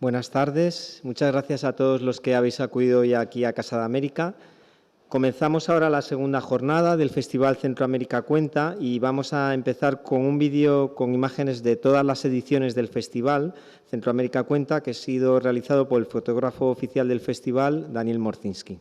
Buenas tardes. Muchas gracias a todos los que habéis acudido hoy aquí a Casa de América. Comenzamos ahora la segunda jornada del Festival Centroamérica Cuenta y vamos a empezar con un vídeo con imágenes de todas las ediciones del Festival Centroamérica Cuenta, que ha sido realizado por el fotógrafo oficial del festival, Daniel Morzinski.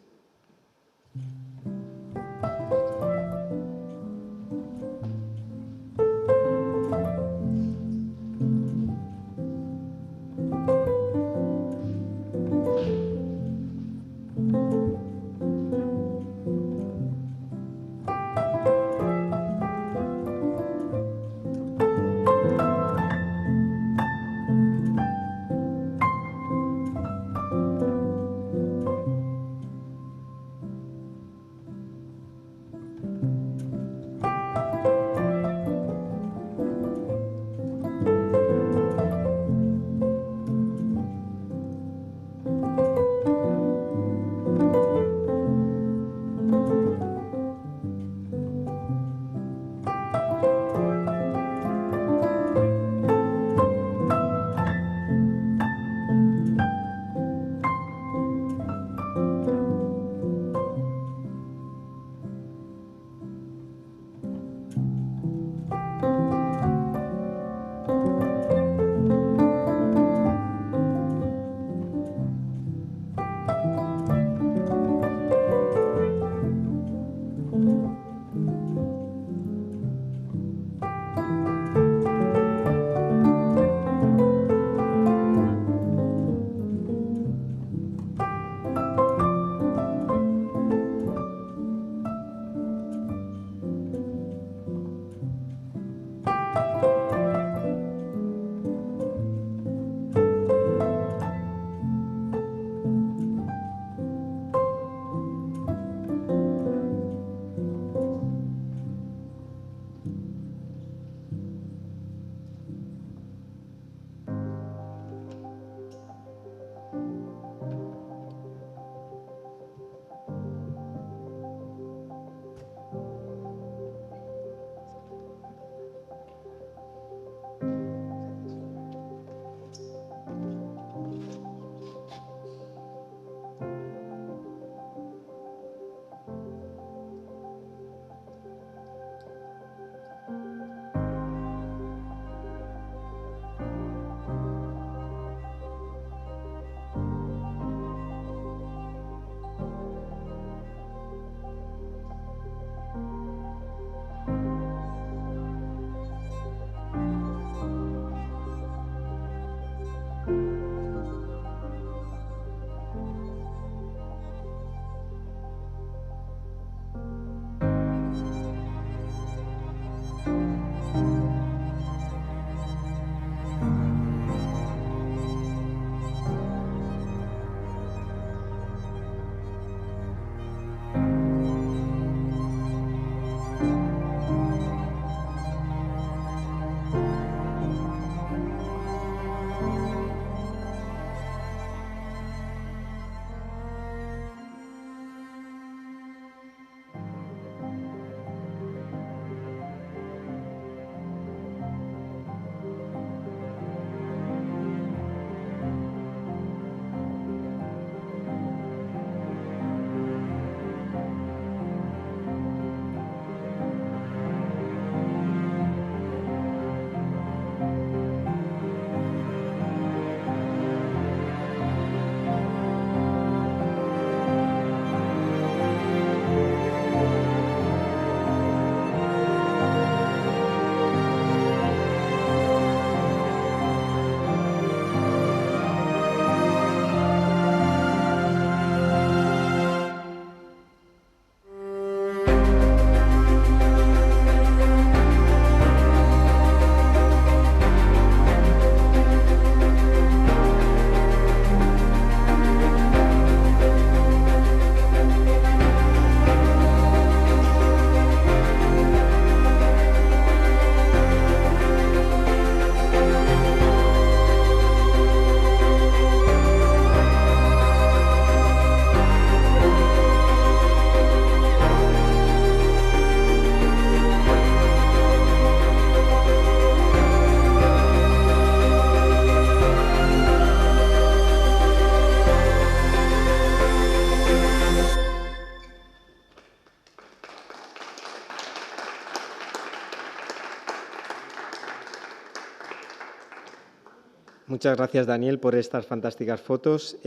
Muchas gracias, Daniel, por estas fantásticas fotos.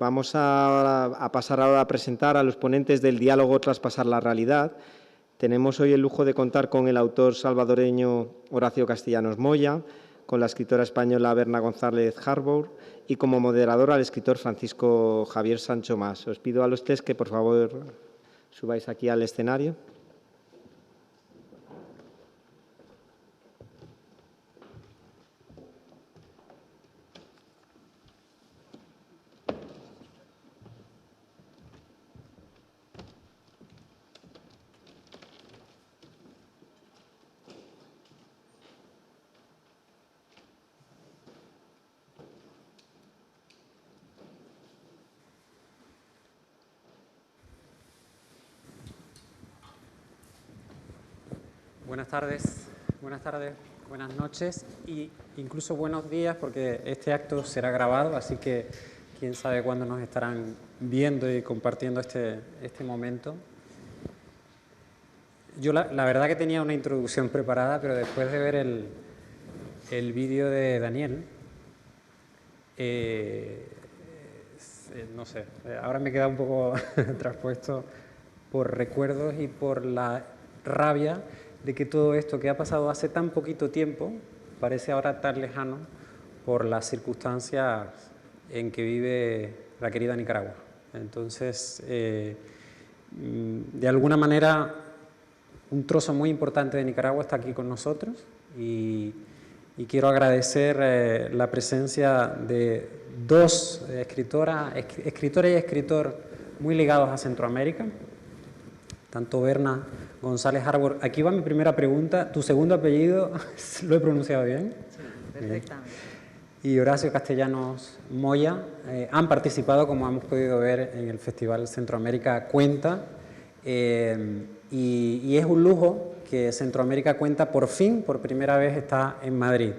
Vamos a pasar ahora a presentar a los ponentes del diálogo Traspasar la realidad. Tenemos hoy el lujo de contar con el autor salvadoreño Horacio Castellanos Moya, con la escritora española Berna González Harbour y como moderador al escritor Francisco Javier Sancho Mas. Os pido a los tres que, por favor, subáis aquí al escenario. Buenas tardes, buenas noches e incluso buenos días, porque este acto será grabado, así que quién sabe cuándo nos estarán viendo y compartiendo este momento. Yo la verdad que tenía una introducción preparada, pero después de ver el vídeo de Daniel, no sé, ahora me queda un poco traspuesto por recuerdos y por la rabia de que todo esto que ha pasado hace tan poquito tiempo parece ahora tan lejano por las circunstancias en que vive la querida Nicaragua. Entonces, de alguna manera, un trozo muy importante de Nicaragua está aquí con nosotros y quiero agradecer la presencia de dos escritoras y escritor muy ligados a Centroamérica, tanto Berna González Harbour. Aquí va mi primera pregunta. ¿Tu segundo apellido lo he pronunciado bien? Sí, perfectamente. Y Horacio Castellanos Moya han participado, como hemos podido ver, en el Festival Centroamérica Cuenta. Y es un lujo que Centroamérica Cuenta por fin, por primera vez, está en Madrid.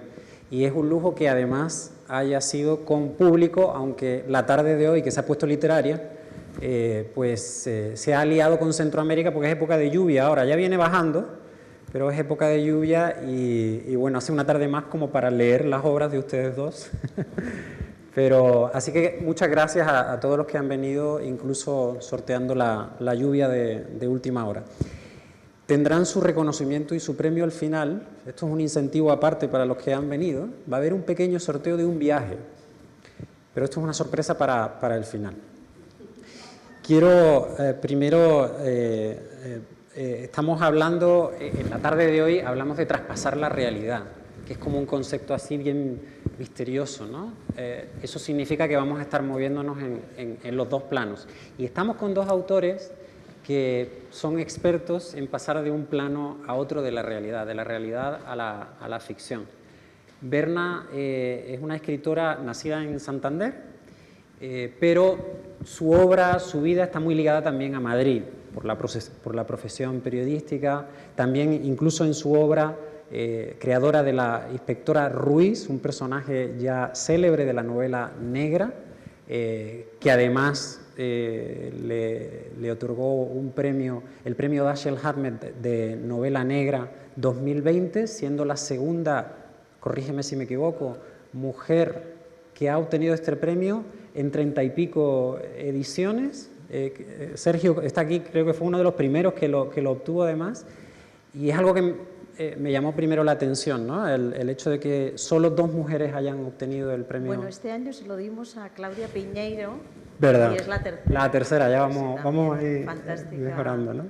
Y es un lujo que además haya sido con público, aunque la tarde de hoy, que se ha puesto literaria, se ha aliado con Centroamérica porque es época de lluvia ahora, ya viene bajando, pero es época de lluvia y bueno, hace una tarde más como para leer las obras de ustedes dos. Pero así que muchas gracias a todos los que han venido, incluso sorteando la lluvia de última hora. Tendrán su reconocimiento y su premio al final. Esto es un incentivo aparte para los que han venido. Va a haber un pequeño sorteo de un viaje, pero esto es una sorpresa para el final. Quiero primero, estamos hablando, en la tarde de hoy hablamos de traspasar la realidad, que es como un concepto así bien misterioso, ¿no? Eso significa que vamos a estar moviéndonos en los dos planos. Y estamos con dos autores que son expertos en pasar de un plano a otro de la realidad a la ficción. Berna es una escritora nacida en Santander, pero su obra, su vida está muy ligada también a Madrid, por la profesión periodística, también incluso en su obra, creadora de la inspectora Ruiz, un personaje ya célebre de la novela negra, que además le otorgó un premio, el premio Dashiell Hammett de novela negra 2020, siendo la segunda, corrígeme si me equivoco, mujer que ha obtenido este premio en 30 y pico ediciones. Sergio está aquí, creo que fue uno de los primeros que lo obtuvo además, y es algo que me llamó primero la atención, ¿no? El hecho de que solo dos mujeres hayan obtenido el premio. Bueno, este año se lo dimos a Claudia Piñeiro. ¿Verdad? Y es la tercera. La tercera, ya vamos a ir mejorando, ¿no?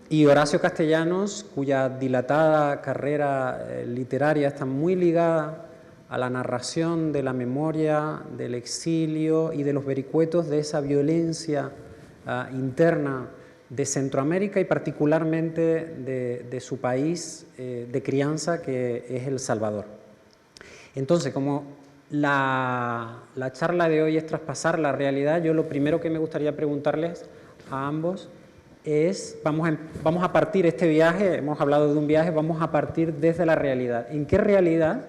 Y Horacio Castellanos, cuya dilatada carrera literaria está muy ligada a la narración de la memoria, del exilio y de los vericuetos de esa violencia interna de Centroamérica y particularmente de su país de crianza, que es El Salvador. Entonces, como la charla de hoy es traspasar la realidad, yo lo primero que me gustaría preguntarles a ambos es, vamos a partir este viaje, hemos hablado de un viaje, vamos a partir desde la realidad. ¿En qué realidad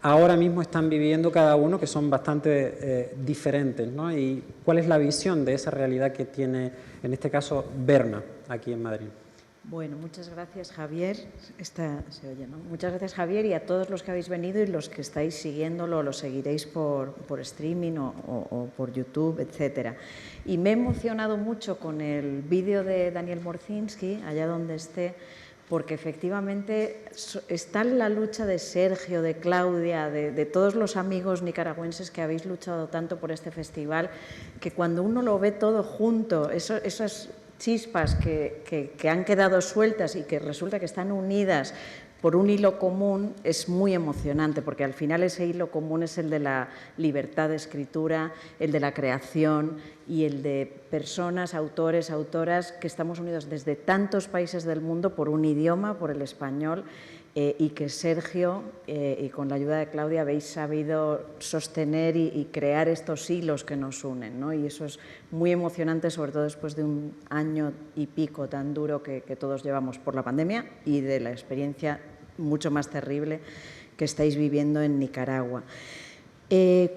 ahora mismo están viviendo cada uno, que son bastante diferentes, ¿no? Y cuál es la visión de esa realidad que tiene, en este caso, Berna, aquí en Madrid? Bueno, muchas gracias, Javier. Se oye, ¿no? Muchas gracias, Javier, y a todos los que habéis venido y los que estáis siguiéndolo, lo seguiréis por streaming o por YouTube, etcétera. Y me he emocionado mucho con el vídeo de Daniel Morcinski, allá donde esté, porque efectivamente está la lucha de Sergio, de Claudia, de todos los amigos nicaragüenses que habéis luchado tanto por este festival, que cuando uno lo ve todo junto, esas chispas que han quedado sueltas y que resulta que están unidas por un hilo común, es muy emocionante, porque al final ese hilo común es el de la libertad de escritura, el de la creación y el de personas, autores, autoras, que estamos unidos desde tantos países del mundo por un idioma, por el español, y que Sergio, y con la ayuda de Claudia, habéis sabido sostener y crear estos hilos que nos unen, ¿no? Y eso es muy emocionante, sobre todo después de un año y pico tan duro que todos llevamos por la pandemia y de la experiencia mucho más terrible que estáis viviendo en Nicaragua.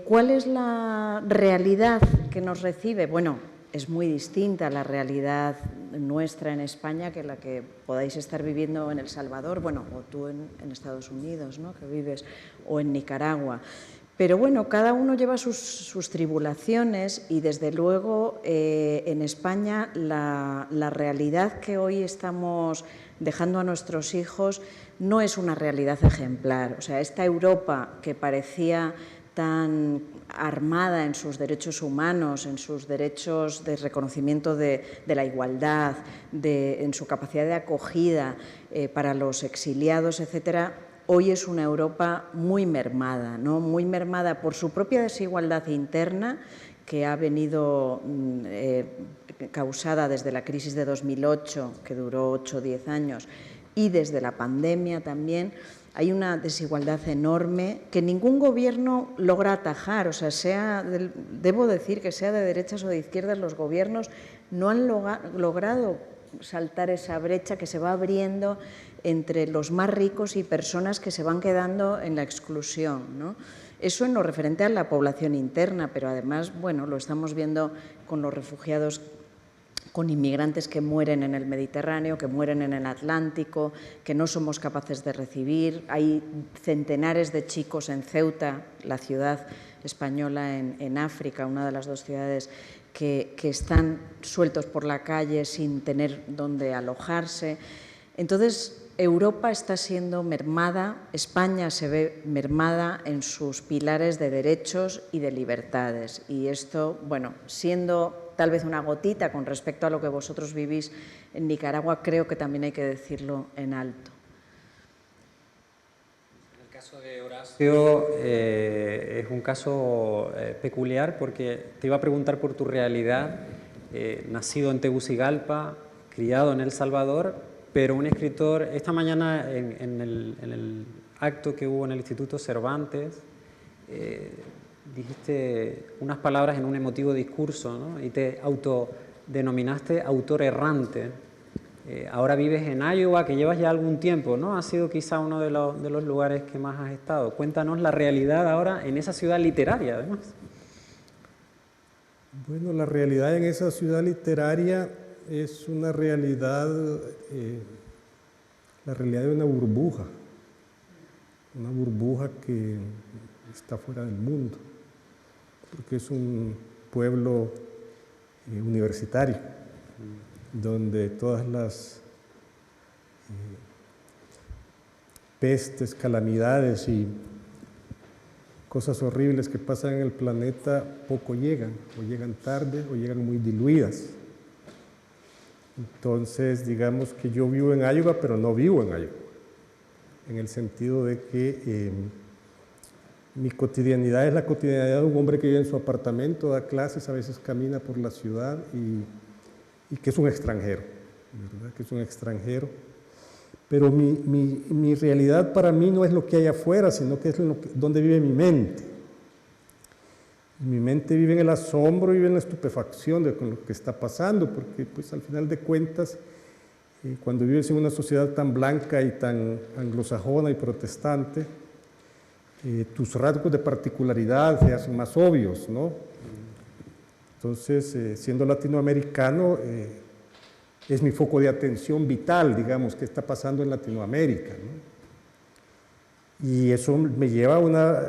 ¿Cuál es la realidad que nos recibe? Bueno, es muy distinta la realidad nuestra en España que la que podáis estar viviendo en El Salvador, bueno, o tú en Estados Unidos, ¿no?, que vives, o en Nicaragua. Pero bueno, cada uno lleva sus tribulaciones y desde luego en España la realidad que hoy estamos dejando a nuestros hijos no es una realidad ejemplar. O sea, esta Europa que parecía tan armada en sus derechos humanos, en sus derechos de reconocimiento de la igualdad, en su capacidad de acogida para los exiliados, etcétera, hoy es una Europa muy mermada, ¿no? Muy mermada por su propia desigualdad interna, que ha venido causada desde la crisis de 2008, que duró 8 o 10 años, y desde la pandemia también. Hay una desigualdad enorme que ningún gobierno logra atajar. O sea, debo decir que sea de derechas o de izquierdas, los gobiernos no han logrado saltar esa brecha que se va abriendo entre los más ricos y personas que se van quedando en la exclusión, ¿no? Eso en lo referente a la población interna, pero además, bueno, lo estamos viendo con los refugiados, con inmigrantes que mueren en el Mediterráneo, que mueren en el Atlántico, que no somos capaces de recibir. Hay centenares de chicos en Ceuta, la ciudad española en África, una de las 2 ciudades que están sueltos por la calle sin tener dónde alojarse. Entonces, Europa está siendo mermada, España se ve mermada en sus pilares de derechos y de libertades. Y esto, bueno, siendo tal vez una gotita con respecto a lo que vosotros vivís en Nicaragua, creo que también hay que decirlo en alto. En el caso de Horacio es un caso peculiar, porque te iba a preguntar por tu realidad, nacido en Tegucigalpa, criado en El Salvador, pero un escritor. Esta mañana en el acto que hubo en el Instituto Cervantes, dijiste unas palabras en un emotivo discurso, ¿no? Y te autodenominaste autor errante. Ahora vives en Iowa, que llevas ya algún tiempo, ¿no? Ha sido quizá uno de los lugares que más has estado. Cuéntanos la realidad ahora en esa ciudad literaria, además. Bueno, la realidad en esa ciudad literaria es una realidad, la realidad de una burbuja que está fuera del mundo, porque es un pueblo universitario, donde todas las pestes, calamidades y cosas horribles que pasan en el planeta poco llegan, o llegan tarde, o llegan muy diluidas. Entonces, digamos que yo vivo en Iowa, pero no vivo en Iowa, en el sentido de que mi cotidianidad es la cotidianidad de un hombre que vive en su apartamento, da clases, a veces camina por la ciudad y que es un extranjero, ¿verdad? Que es un extranjero. Pero mi realidad para mí no es lo que hay afuera, sino que es donde vive mi mente. Mi mente vive en el asombro y vive en la estupefacción con lo que está pasando, porque pues al final de cuentas, cuando vives en una sociedad tan blanca y tan anglosajona y protestante, tus rasgos de particularidad se hacen más obvios, ¿no? Entonces, siendo latinoamericano, es mi foco de atención vital, digamos, qué está pasando en Latinoamérica, ¿no? Y eso me lleva a una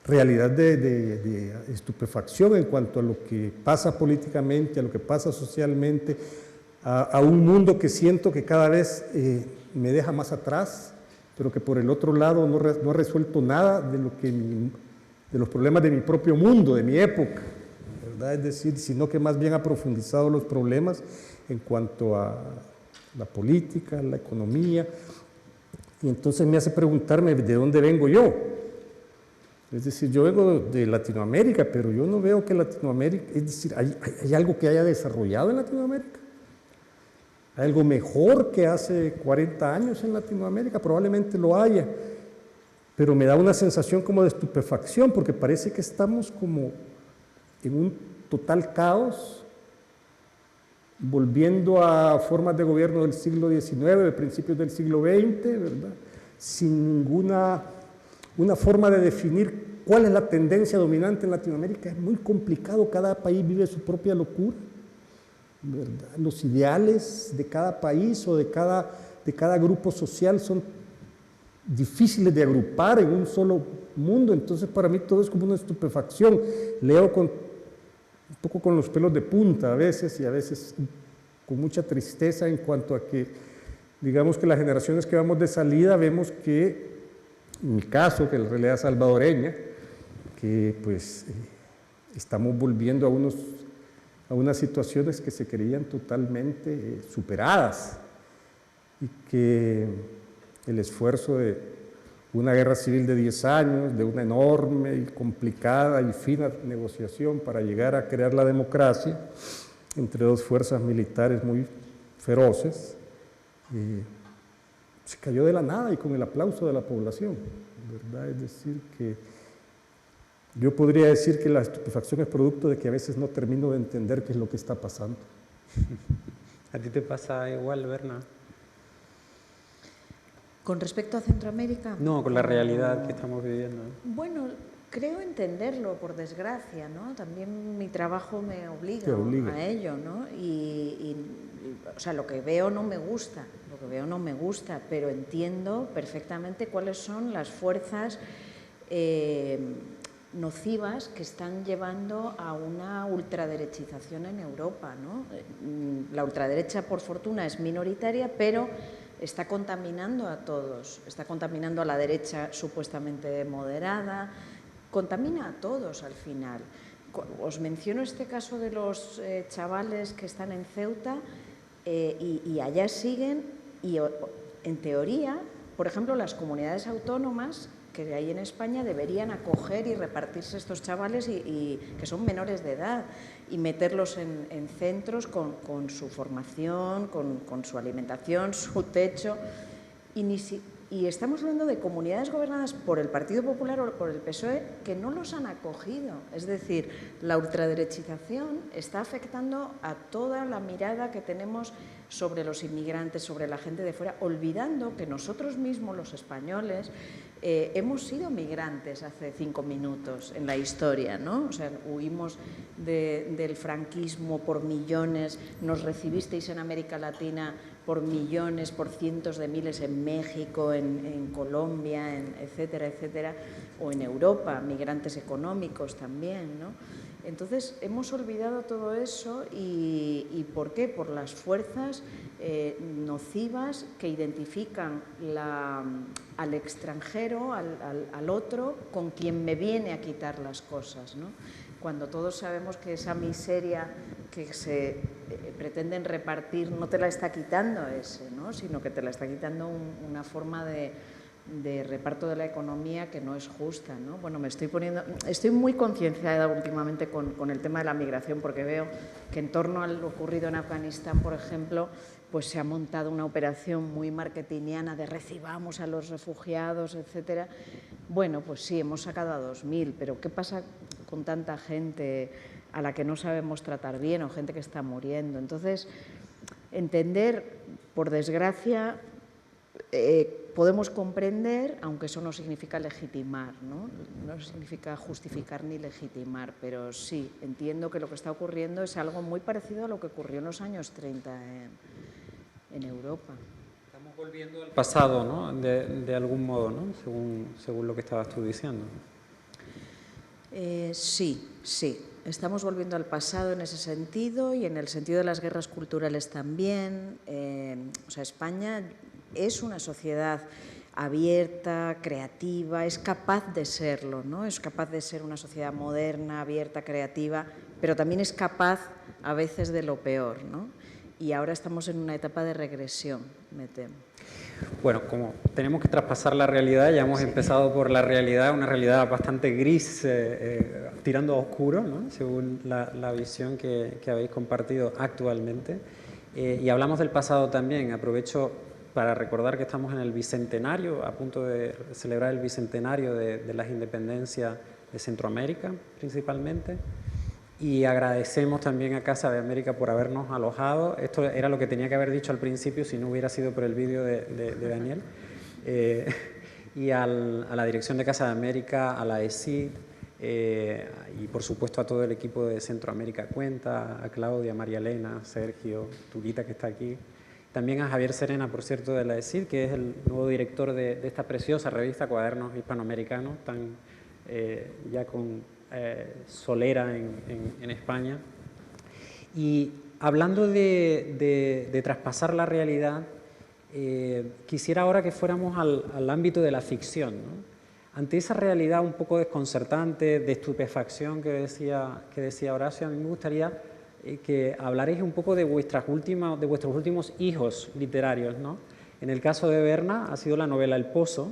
realidad de estupefacción en cuanto a lo que pasa políticamente, a lo que pasa socialmente, a un mundo que siento que cada vez me deja más atrás, pero que por el otro lado no ha resuelto nada de los problemas de mi propio mundo, de mi época, ¿verdad? Es decir, sino que más bien ha profundizado los problemas en cuanto a la política, la economía, y entonces me hace preguntarme de dónde vengo yo. Es decir, yo vengo de Latinoamérica, pero yo no veo que Latinoamérica, es decir, ¿hay algo que haya desarrollado en Latinoamérica? ¿Hay algo mejor que hace 40 años en Latinoamérica? Probablemente lo haya, pero me da una sensación como de estupefacción, porque parece que estamos como en un total caos, volviendo a formas de gobierno del siglo XIX, de principios del siglo XX, ¿verdad? Sin ninguna una forma de definir cuál es la tendencia dominante en Latinoamérica. Es muy complicado, cada país vive su propia locura, ¿verdad? Los ideales de cada país o de cada grupo social son difíciles de agrupar en un solo mundo, entonces para mí todo es como una estupefacción. Leo un poco con los pelos de punta a veces, y a veces con mucha tristeza en cuanto a que, digamos que las generaciones que vamos de salida vemos que, en mi caso, que es la realidad salvadoreña, que pues estamos volviendo a unas situaciones que se creían totalmente superadas, y que el esfuerzo de una guerra civil de 10 años, de una enorme y complicada y fina negociación para llegar a crear la democracia entre dos fuerzas militares muy feroces, se cayó de la nada y con el aplauso de la población, ¿verdad? Es decir, que yo podría decir que la estupefacción es producto de que a veces no termino de entender qué es lo que está pasando. ¿A ti te pasa igual, Berna? ¿Con respecto a Centroamérica? No, con la realidad que estamos viviendo. Bueno, creo entenderlo, por desgracia, ¿no? También mi trabajo me obliga a ello, ¿no? O sea, lo que veo no me gusta, pero entiendo perfectamente cuáles son las fuerzas nocivas que están llevando a una ultraderechización en Europa, ¿no? La ultraderecha, por fortuna, es minoritaria, pero está contaminando a todos, está contaminando a la derecha supuestamente moderada, contamina a todos al final. Os menciono este caso de los chavales que están en Ceuta y allá siguen, y en teoría, por ejemplo, las comunidades autónomas que hay en España deberían acoger y repartirse estos chavales y que son menores de edad, y meterlos en centros con su formación, con su alimentación, su techo. Y estamos hablando de comunidades gobernadas por el Partido Popular o por el PSOE que no los han acogido. Es decir, la ultraderechización está afectando a toda la mirada que tenemos sobre los inmigrantes, sobre la gente de fuera, olvidando que nosotros mismos, los españoles, hemos sido migrantes hace 5 minutos en la historia, ¿no? O sea, huimos del franquismo por millones, nos recibisteis en América Latina por millones, por cientos de miles en México, en Colombia, etcétera, etcétera, o en Europa, migrantes económicos también, ¿no? Entonces, hemos olvidado todo eso y ¿por qué? Por las fuerzas nocivas que identifican al extranjero, al otro, con quien me viene a quitar las cosas, ¿no? Cuando todos sabemos que esa miseria que se pretenden repartir no te la está quitando ese, ¿no? Sino que te la está quitando una forma de reparto de la economía que no es justa, ¿no? Bueno, estoy muy concienciada últimamente con el tema de la migración, porque veo que en torno a lo ocurrido en Afganistán, por ejemplo, pues se ha montado una operación muy marketingiana de recibamos a los refugiados, etcétera. Bueno, pues sí, hemos sacado a 2000, pero ¿qué pasa con tanta gente a la que no sabemos tratar bien o gente que está muriendo? Entonces, entender, por desgracia, podemos comprender, aunque eso no significa legitimar, ¿no? No significa justificar ni legitimar, pero sí, entiendo que lo que está ocurriendo es algo muy parecido a lo que ocurrió en los años 30 en Europa. Estamos volviendo al pasado, ¿no? De algún modo, ¿no? Según lo que estabas tú diciendo. Sí. Estamos volviendo al pasado en ese sentido y en el sentido de las guerras culturales también. O sea, España es una sociedad abierta, creativa, es capaz de serlo, ¿no? Es capaz de ser una sociedad moderna, abierta, creativa, pero también es capaz a veces de lo peor, ¿no? Y ahora estamos en una etapa de regresión, me temo. Bueno, como tenemos que traspasar la realidad, ya hemos empezado por la realidad, una realidad bastante gris, tirando a oscuro, ¿no? Según la visión que habéis compartido actualmente. Y hablamos del pasado también. Aprovecho para recordar que estamos en el bicentenario, a punto de celebrar el bicentenario de las independencias de Centroamérica, principalmente. Y agradecemos también a Casa de América por habernos alojado. Esto era lo que tenía que haber dicho al principio si no hubiera sido por el vídeo de Daniel. Y a la dirección de Casa de América, a la ESID, y por supuesto a todo el equipo de Centroamérica Cuenta, a Claudia, María Elena, Sergio, Turita que está aquí. También a Javier Serena, por cierto, de la ESID, que es el nuevo director de esta preciosa revista Cuadernos Hispanoamericanos, tan ya con solera en España. Y hablando de traspasar la realidad, quisiera ahora que fuéramos al ámbito de la ficción, ¿no? Ante esa realidad un poco desconcertante, de estupefacción que decía Horacio, a mí me gustaría que hablaréis un poco de vuestros últimos hijos literarios, ¿no? En el caso de Berna ha sido la novela El Pozo,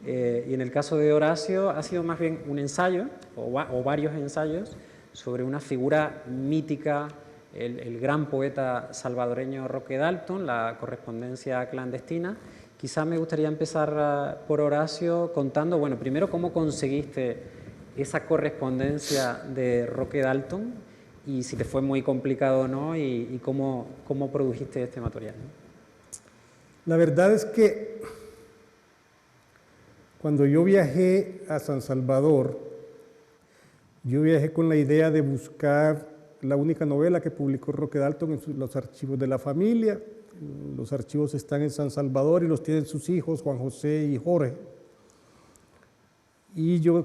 y en el caso de Horacio ha sido más bien un ensayo, o varios ensayos, sobre una figura mítica, el gran poeta salvadoreño Roque Dalton, la correspondencia clandestina. Quizá me gustaría empezar por Horacio contando, bueno, primero cómo conseguiste esa correspondencia de Roque Dalton y si te fue muy complicado o no y cómo produjiste este material, ¿no? La verdad es que cuando yo viajé a San Salvador, yo viajé con la idea de buscar la única novela que publicó Roque Dalton en los archivos de la familia. Los archivos están en San Salvador y los tienen sus hijos, Juan José y Jorge. Y yo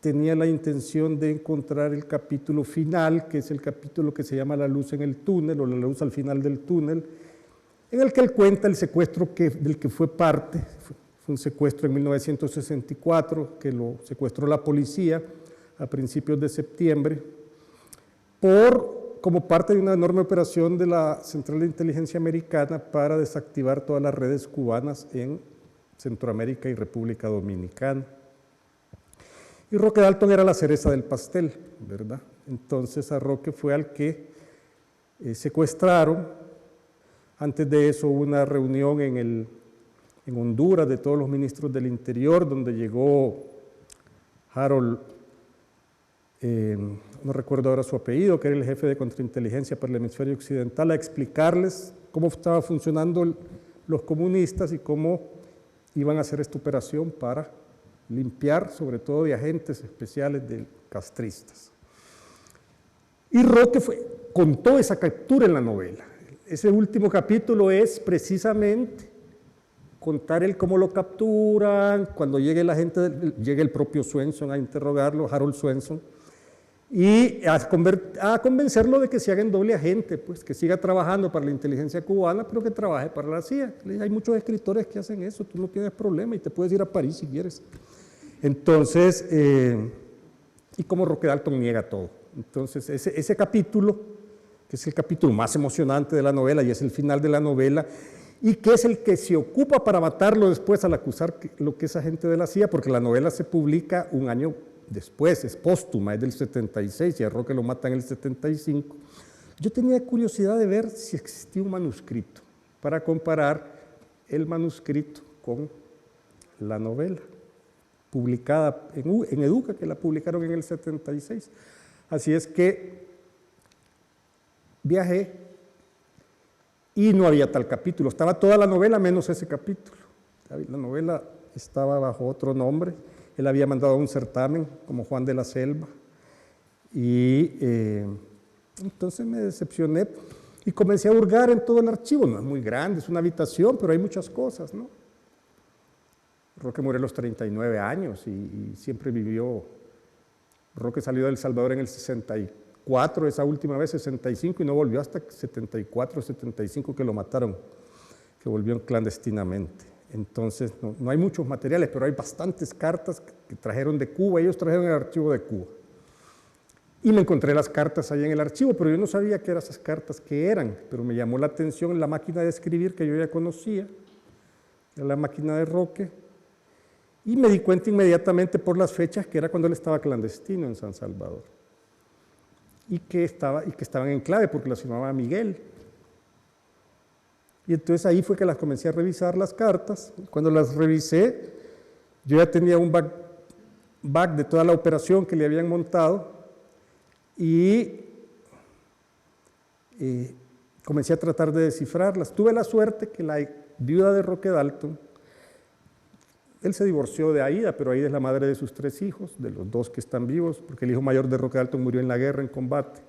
tenía la intención de encontrar el capítulo final, que es el capítulo que se llama La luz en el túnel, o La luz al final del túnel, en el que él cuenta el secuestro del que fue parte. Fue un secuestro en 1964, que lo secuestró la policía a principios de septiembre, como parte de una enorme operación de la Central de Inteligencia Americana para desactivar todas las redes cubanas en Centroamérica y República Dominicana. Y Roque Dalton era la cereza del pastel, ¿verdad? Entonces a Roque fue al que secuestraron. Antes de eso hubo una reunión en Honduras de todos los ministros del Interior, donde llegó Harold, no recuerdo ahora su apellido, que era el jefe de contrainteligencia para el hemisferio occidental, a explicarles cómo estaban funcionando los comunistas y cómo iban a hacer esta operación para limpiar, sobre todo de agentes especiales de castristas. Y Roque contó esa captura en la novela. Ese último capítulo es precisamente contar cómo lo capturan, cuando llegue la gente, llegue el propio Swenson a interrogarlo, Harold Swenson, y a convencerlo de que se haga en doble agente, pues que siga trabajando para la inteligencia cubana, pero que trabaje para la CIA. Hay muchos escritores que hacen eso, tú no tienes problema y te puedes ir a París si quieres. Entonces, y como Roque Dalton niega todo. Entonces, ese capítulo, que es el capítulo más emocionante de la novela y es el final de la novela, y que es el que se ocupa para matarlo después al acusar lo que es agente de la CIA, porque la novela se publica un año después, es póstuma, es del 76, y a Roque lo matan en el 75. Yo tenía curiosidad de ver si existía un manuscrito para comparar el manuscrito con la novela, publicada en Educa, que la publicaron en el 76. Así es que viajé y no había tal capítulo. Estaba toda la novela menos ese capítulo. La novela estaba bajo otro nombre. Él había mandado a un certamen como Juan de la Selva y entonces me decepcioné y comencé a hurgar en todo el archivo. No es muy grande, es una habitación, pero hay muchas cosas, ¿no? Roque murió a los 39 años y siempre vivió. Roque salió de El Salvador en el 64, esa última vez 65, y no volvió hasta 74, 75 que lo mataron, que volvió clandestinamente. Entonces, no hay muchos materiales, pero hay bastantes cartas que trajeron de Cuba. Ellos trajeron el archivo de Cuba. Y me encontré las cartas ahí en el archivo, pero yo no sabía qué eran esas cartas, qué eran. Pero me llamó la atención la máquina de escribir que yo ya conocía, era la máquina de Roque. Y me di cuenta inmediatamente por las fechas que era cuando él estaba clandestino en San Salvador. Y que estaban en clave porque las firmaba Miguel. Y entonces ahí fue que las comencé a revisar las cartas. Cuando las revisé, yo ya tenía un back de toda la operación que le habían montado y comencé a tratar de descifrarlas. Tuve la suerte que la viuda de Roque Dalton, él se divorció de Aida, pero Aida es la madre de sus 3 hijos, de los 2 que están vivos, porque el hijo mayor de Roque Dalton murió en la guerra, en combate,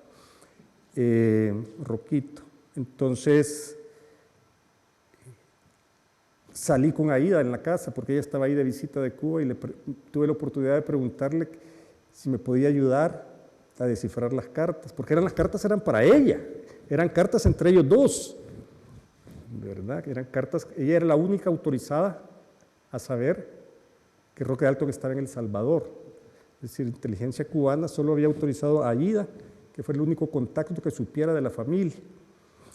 Roquito. Entonces, salí con Aida en la casa, porque ella estaba ahí de visita de Cuba, y tuve la oportunidad de preguntarle si me podía ayudar a descifrar las cartas, porque las cartas eran para ella, eran cartas entre ellos 2, ¿verdad? Eran cartas, ella era la única autorizada a saber que Roque Dalton estaba en El Salvador. Es decir, inteligencia cubana solo había autorizado a Aida, que fue el único contacto que supiera de la familia.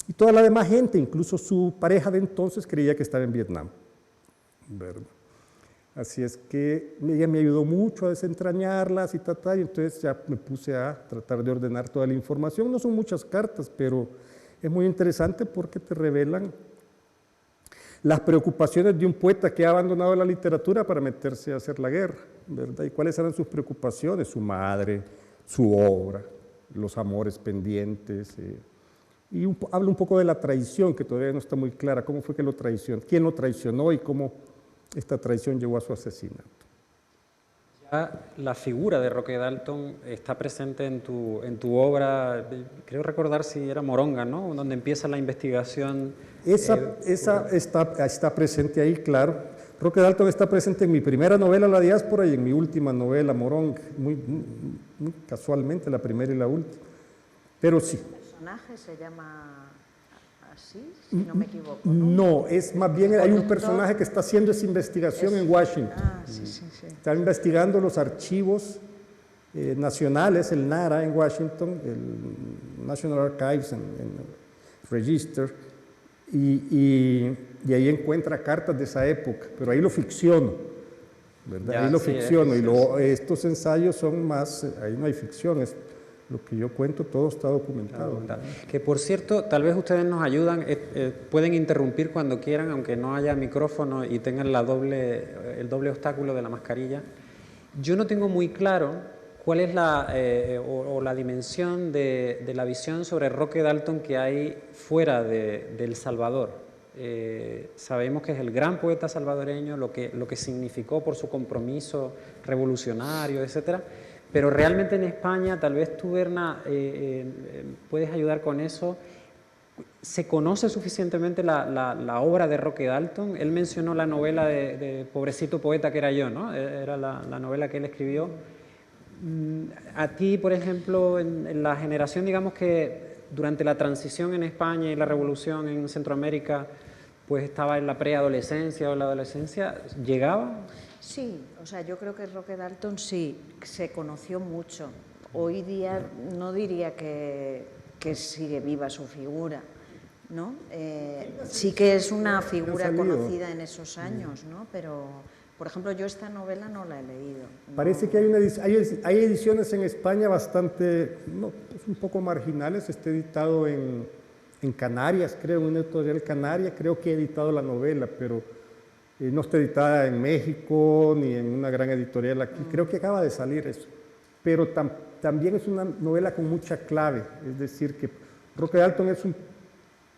Y toda la demás gente, incluso su pareja de entonces, creía que estaba en Vietnam, ¿verdad? Así es que ella me ayudó mucho a desentrañarlas y y entonces ya me puse a tratar de ordenar toda la información. No son muchas cartas, pero es muy interesante porque te revelan las preocupaciones de un poeta que ha abandonado la literatura para meterse a hacer la guerra, ¿verdad? ¿Y cuáles eran sus preocupaciones? Su madre, su obra, los amores pendientes. Y habla un poco de la traición, que todavía no está muy clara. ¿Cómo fue que lo traicionó? ¿Quién lo traicionó y cómo esta traición llevó a su asesinato? Ya la figura de Roque Dalton está presente en tu obra, creo recordar si era Moronga, ¿no? Donde empieza la investigación. Esa está presente ahí, claro. Roque Dalton está presente en mi primera novela, La Diáspora, y en mi última novela, Moronga, muy casualmente, la primera y la última. Pero sí. ¿El personaje se llama así, si no me equivoco? No, es más bien, hay un personaje que está haciendo esa investigación en Washington. Ah, sí. Está investigando los archivos nacionales, el NARA en Washington, el National Archives and Register, y ahí encuentra cartas de esa época, pero ahí lo ficciono, ¿verdad? Ya, ahí lo sí, ficciono, y estos ensayos son más, ahí no hay ficción, es lo que yo cuento, todo está documentado. Que por cierto, tal vez ustedes nos ayudan, pueden interrumpir cuando quieran, aunque no haya micrófono y tengan el doble obstáculo de la mascarilla. Yo no tengo muy claro cuál es la dimensión de la visión sobre Roque Dalton que hay fuera de El Salvador. Sabemos que es el gran poeta salvadoreño, lo que significó por su compromiso revolucionario, etcétera. Pero realmente en España, tal vez tú, Berna, puedes ayudar con eso. ¿Se conoce suficientemente la obra de Roque Dalton? Él mencionó la novela de Pobrecito Poeta que era yo, ¿no? Era la novela que él escribió. A ti, por ejemplo, en la generación, digamos que durante la transición en España y la revolución en Centroamérica, pues estaba en la preadolescencia o la adolescencia, ¿llegaba? Sí, o sea, yo creo que Roque Dalton sí, se conoció mucho. Hoy día no diría que sigue viva su figura, ¿no? Sí que es una figura conocida en esos años, ¿no? Pero, por ejemplo, yo esta novela no la he leído. Parece que hay ediciones en España bastante, un poco marginales. Está editado en Canarias, creo, en una editorial canaria, creo que he editado la novela, pero no está editada en México ni en una gran editorial aquí. Creo que acaba de salir eso. Pero también es una novela con mucha clave, es decir, que Roque Dalton es un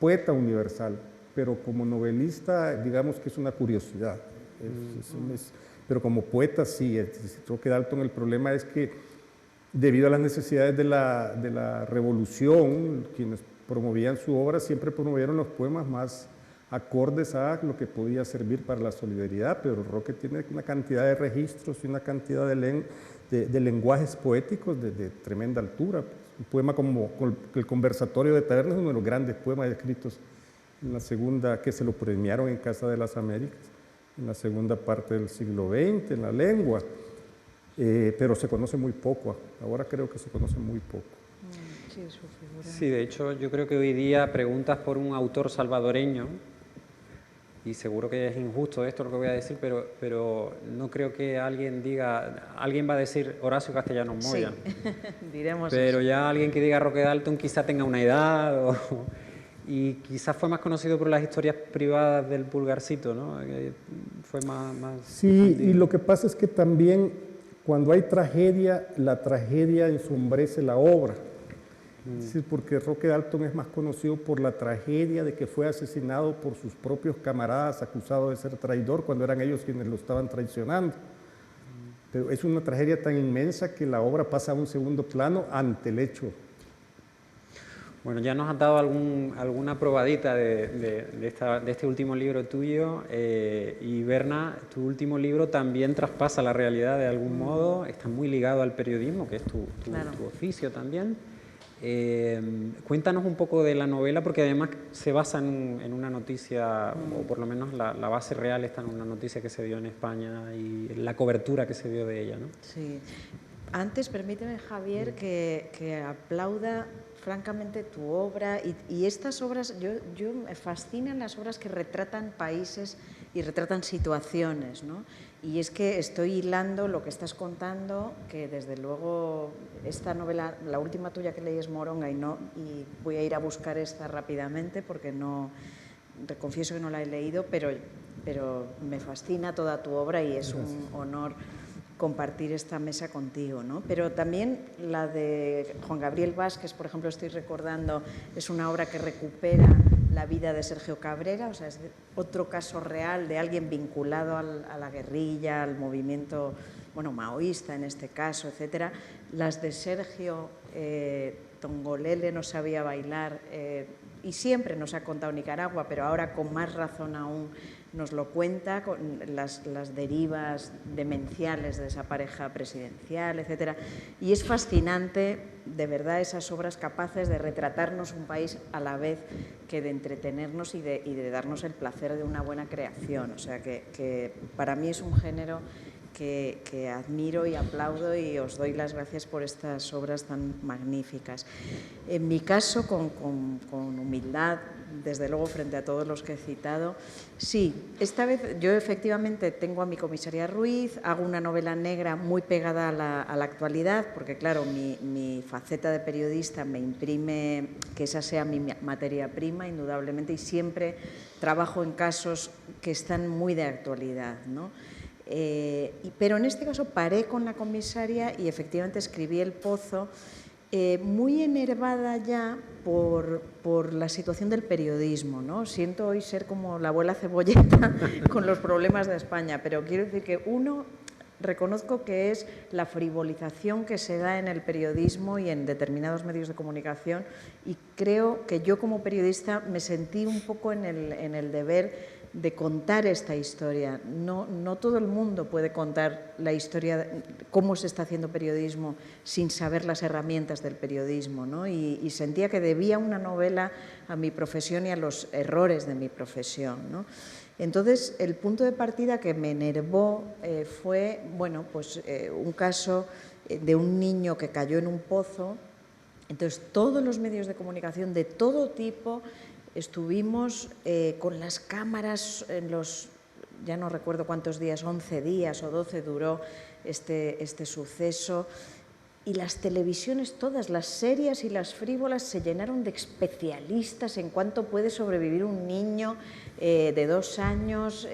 poeta universal, pero como novelista, digamos que es una curiosidad. Pero como poeta, sí. Roque Dalton, el problema es que debido a las necesidades de la revolución, quienes promovían su obra siempre promovieron los poemas más acordes a lo que podía servir para la solidaridad, pero Roque tiene una cantidad de registros y una cantidad de lenguajes poéticos de tremenda altura. Un poema como El conversatorio de taberna es uno de los grandes poemas escritos en la segunda, que se lo premiaron en Casa de las Américas, en la segunda parte del siglo XX, en la lengua, pero se conoce muy poco, ahora creo que se conoce muy poco. Sí, su figura. Sí, de hecho yo creo que hoy día preguntas por un autor salvadoreño, y seguro que es injusto esto lo que voy a decir, pero no creo que alguien va a decir Horacio Castellanos Moya. Sí, diremos pero eso. ya alguien que diga Roque Dalton quizá tenga una edad y quizás fue más conocido por las historias privadas del Pulgarcito, ¿no? Que fue más Sí, y lo que pasa es que también cuando hay tragedia, la tragedia ensombrece la obra. Es decir, porque Roque Dalton es más conocido por la tragedia de que fue asesinado por sus propios camaradas acusado de ser traidor cuando eran ellos quienes lo estaban traicionando. Pero es una tragedia tan inmensa que la obra pasa a un segundo plano ante el hecho. Bueno, ya nos has dado alguna probadita de este último libro tuyo y Berna, tu último libro también traspasa la realidad de algún modo, está muy ligado al periodismo, que es tu oficio también. Cuéntanos un poco de la novela, porque además se basa en una noticia, o por lo menos la base real está en una noticia que se dio en España y la cobertura que se dio de ella, ¿no? Sí. Antes, permíteme, Javier, que aplauda francamente tu obra y estas obras, yo me fascinan las obras que retratan países y retratan situaciones, ¿no? Y es que estoy hilando lo que estás contando, que desde luego esta novela, la última tuya que leí es Moronga y voy a ir a buscar esta rápidamente porque te confieso que no la he leído, pero me fascina toda tu obra y es un honor compartir esta mesa contigo, ¿no? Pero también la de Juan Gabriel Vázquez, por ejemplo, estoy recordando, es una obra que recupera la vida de Sergio Cabrera, o sea, es otro caso real de alguien vinculado a la guerrilla, al movimiento, bueno, maoísta en este caso, etcétera. Las de Sergio, Tongolele no sabía bailar, y siempre nos ha contado Nicaragua, pero ahora con más razón aún nos lo cuenta, con las derivas demenciales de esa pareja presidencial, etcétera. Y es fascinante, de verdad, esas obras capaces de retratarnos un país a la vez que de entretenernos y de darnos el placer de una buena creación. O sea, que para mí es un género que admiro y aplaudo y os doy las gracias por estas obras tan magníficas. En mi caso, con humildad, desde luego frente a todos los que he citado, sí, esta vez yo efectivamente tengo a mi comisaria Ruiz, hago una novela negra muy pegada a la actualidad, porque claro, mi faceta de periodista me imprime que esa sea mi materia prima, indudablemente, y siempre trabajo en casos que están muy de actualidad, ¿no? Pero en este caso paré con la comisaria y efectivamente escribí El Pozo, muy enervada ya por la situación del periodismo, ¿no? Siento hoy ser como la abuela Cebolleta con los problemas de España, pero quiero decir que reconozco que es la frivolización que se da en el periodismo y en determinados medios de comunicación, y creo que yo como periodista me sentí un poco en el deber de contar esta historia. No todo el mundo puede contar la historia, cómo se está haciendo periodismo sin saber las herramientas del periodismo, ¿no? Y sentía que debía una novela a mi profesión y a los errores de mi profesión, ¿no? Entonces, el punto de partida que me enervó fue, bueno, pues un caso de un niño que cayó en un pozo. Entonces, todos los medios de comunicación de todo tipo estuvimos con las cámaras ya no recuerdo cuántos días, 11 días o 12 duró este suceso, y las televisiones todas, las serias y las frívolas, se llenaron de especialistas en cuánto puede sobrevivir un niño de 2 años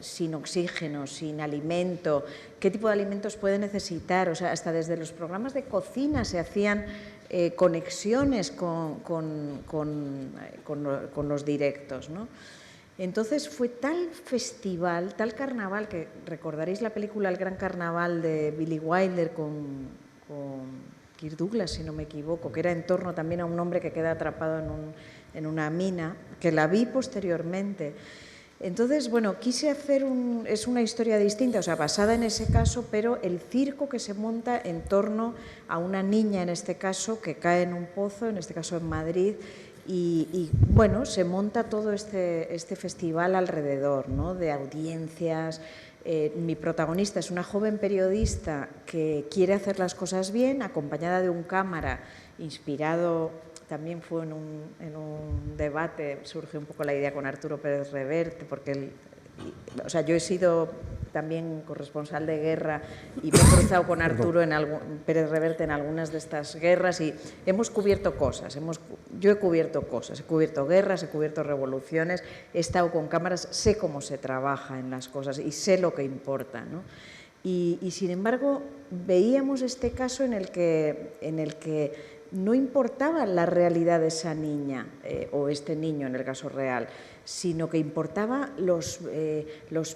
sin oxígeno, sin alimento, qué tipo de alimentos puede necesitar. O sea, hasta desde los programas de cocina se hacían conexiones con los directos, ¿no? Entonces fue tal festival, tal carnaval, que recordaréis la película El Gran Carnaval de Billy Wilder con Kirk Douglas, si no me equivoco, que era en torno también a un hombre que queda atrapado en una mina, que la vi posteriormente. Entonces, bueno, quise hacer es una historia distinta, o sea, basada en ese caso, pero el circo que se monta en torno a una niña, en este caso, que cae en un pozo, en este caso en Madrid, y bueno, se monta todo este festival alrededor, ¿no?, de audiencias. Mi protagonista es una joven periodista que quiere hacer las cosas bien, acompañada de un cámara inspirado. También fue en un debate, surge un poco la idea con Arturo Pérez Reverte, porque yo he sido también corresponsal de guerra y me he cruzado con Arturo Pérez Reverte en algunas de estas guerras y hemos cubierto cosas. Yo he cubierto cosas, he cubierto guerras, he cubierto revoluciones, he estado con cámaras, sé cómo se trabaja en las cosas y sé lo que importa, ¿no? Y sin embargo, veíamos este caso en el que no importaba la realidad de esa niña o este niño en el caso real, sino que importaba los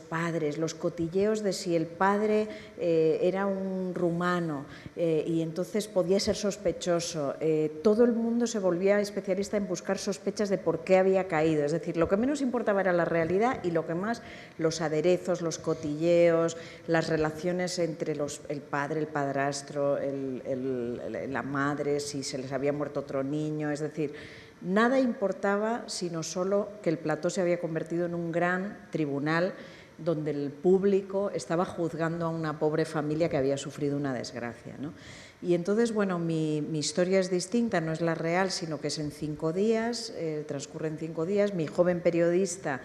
padres, los cotilleos de si el padre era un rumano y entonces podía ser sospechoso. Todo el mundo se volvía especialista en buscar sospechas de por qué había caído. Es decir, lo que menos importaba era la realidad y lo que más, los aderezos, los cotilleos, las relaciones entre el padre, el padrastro, la madre, si se les había muerto otro niño. Es decir, nada importaba sino solo que el plató se había convertido en un gran tribunal donde el público estaba juzgando a una pobre familia que había sufrido una desgracia, ¿no? Y entonces, bueno, mi historia es distinta, no es la real, sino que es en 5 días, transcurre en 5 días. Mi joven periodista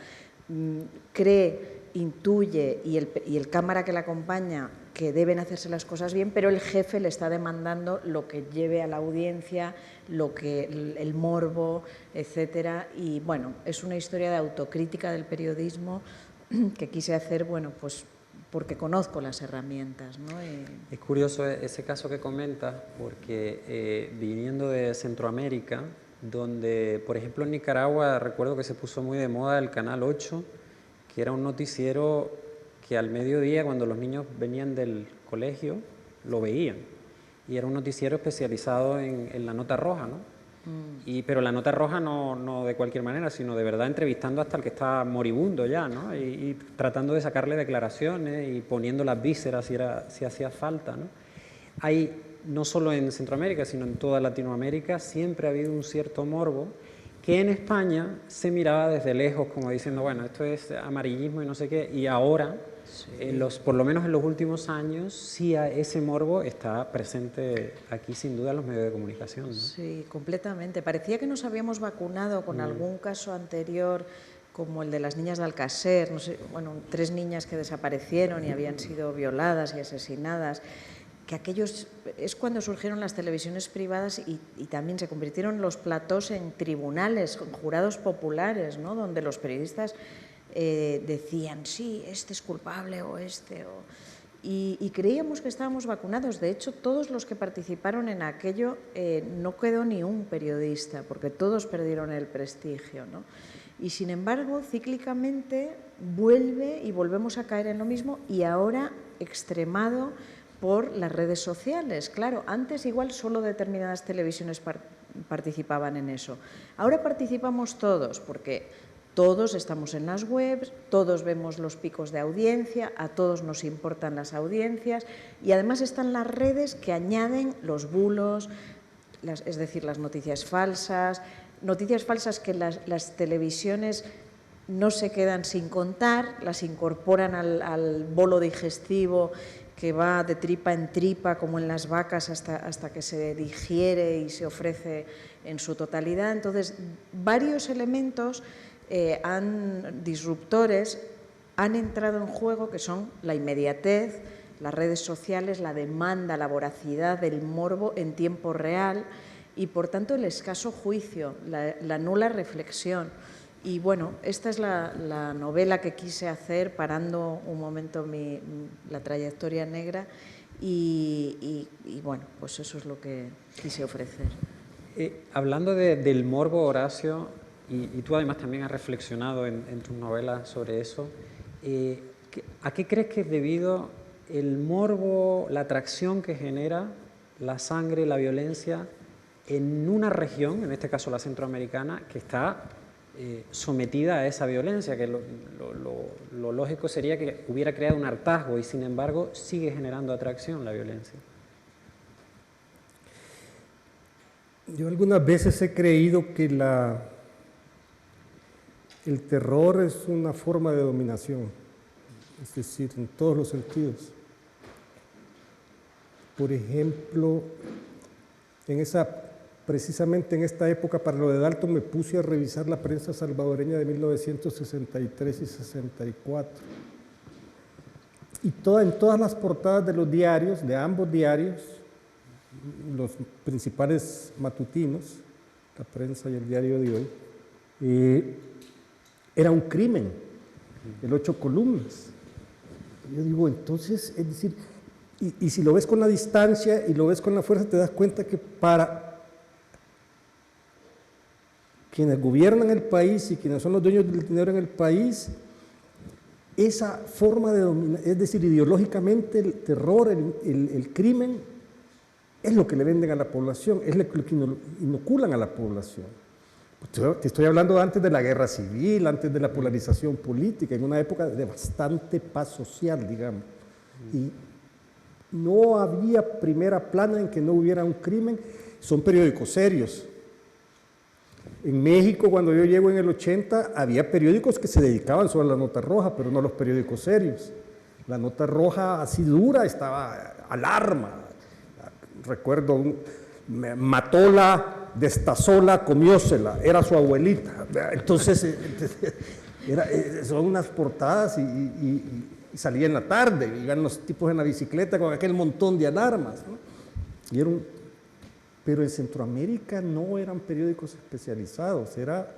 cree, intuye y el cámara que la acompaña que deben hacerse las cosas bien, pero el jefe le está demandando lo que lleve a la audiencia, el morbo, etcétera. Y bueno, es una historia de autocrítica del periodismo que quise hacer, bueno, pues porque conozco las herramientas, ¿no? Es curioso ese caso que comentas, porque viniendo de Centroamérica, donde, por ejemplo, en Nicaragua recuerdo que se puso muy de moda el Canal 8, que era un noticiero que al mediodía, cuando los niños venían del colegio, lo veían. Y era un noticiero especializado en la nota roja, ¿no? Pero la nota roja no de cualquier manera, sino de verdad entrevistando hasta el que está moribundo ya, ¿no? Y tratando de sacarle declaraciones y poniendo las vísceras si hacía falta, ¿no? Hay, no solo en Centroamérica, sino en toda Latinoamérica, siempre ha habido un cierto morbo que en España se miraba desde lejos como diciendo, bueno, esto es amarillismo y no sé qué, y ahora, sí, por lo menos en los últimos años, sí ese morbo está presente aquí sin duda en los medios de comunicación, ¿no? Sí, completamente. Parecía que nos habíamos vacunado con algún caso anterior, como el de las niñas de Alcácer, no sé, bueno, 3 niñas que desaparecieron y habían sido violadas y asesinadas, que aquellos es cuando surgieron las televisiones privadas y también se convirtieron los platós en tribunales, en jurados populares, ¿no? Donde los periodistas decían, sí, este es culpable o este. Y creíamos que estábamos vacunados. De hecho, todos los que participaron en aquello, no quedó ni un periodista, porque todos perdieron el prestigio, ¿no? Y sin embargo, cíclicamente vuelve y volvemos a caer en lo mismo y ahora extremado por las redes sociales. Claro, antes igual solo determinadas televisiones participaban en eso. Ahora participamos todos, porque todos estamos en las webs, todos vemos los picos de audiencia, a todos nos importan las audiencias y además están las redes que añaden los bulos, es decir, las noticias falsas que las televisiones no se quedan sin contar, las incorporan al bolo digestivo que va de tripa en tripa, como en las vacas, hasta que se digiere y se ofrece en su totalidad. Entonces, varios elementos disruptores han entrado en juego, que son la inmediatez, las redes sociales, la demanda, la voracidad del morbo en tiempo real y, por tanto, el escaso juicio, la nula reflexión. Y bueno, esta es la novela que quise hacer parando un momento la trayectoria negra y bueno, pues eso es lo que quise ofrecer. Hablando del morbo, Horacio, y tú además también has reflexionado en tus novelas sobre eso, ¿a qué crees que es debido el morbo, la atracción que genera la sangre, la violencia en una región, en este caso la centroamericana, que está sometida a esa violencia, que lo lógico sería que hubiera creado un hartazgo y sin embargo sigue generando atracción la violencia? Yo algunas veces he creído que el terror es una forma de dominación, es decir, en todos los sentidos. Por ejemplo, precisamente en esta época, para lo de Dalton, me puse a revisar la prensa salvadoreña de 1963 y 64. Y en todas las portadas de los diarios, de ambos diarios, los principales matutinos, La Prensa y El Diario de Hoy, era un crimen, el 8 columnas. Yo digo, entonces, es decir, y si lo ves con la distancia y lo ves con la fuerza, te das cuenta que para quienes gobiernan el país y quienes son los dueños del dinero en el país, esa forma de dominar, es decir, ideológicamente el terror, el crimen, es lo que le venden a la población, es lo que inoculan a la población. Te estoy hablando antes de la guerra civil, antes de la polarización política, en una época de bastante paz social, digamos. Y no había primera plana en que no hubiera un crimen. Son periódicos serios. En México, cuando yo llego en el 80, había periódicos que se dedicaban solo a la nota roja, pero no a los periódicos serios. La nota roja así dura estaba alarma. Recuerdo, matóla, destazóla, comiósela, era su abuelita. Entonces, son unas portadas y salía en la tarde, iban los tipos en la bicicleta con aquel montón de alarmas, ¿no? Pero en Centroamérica no eran periódicos especializados, era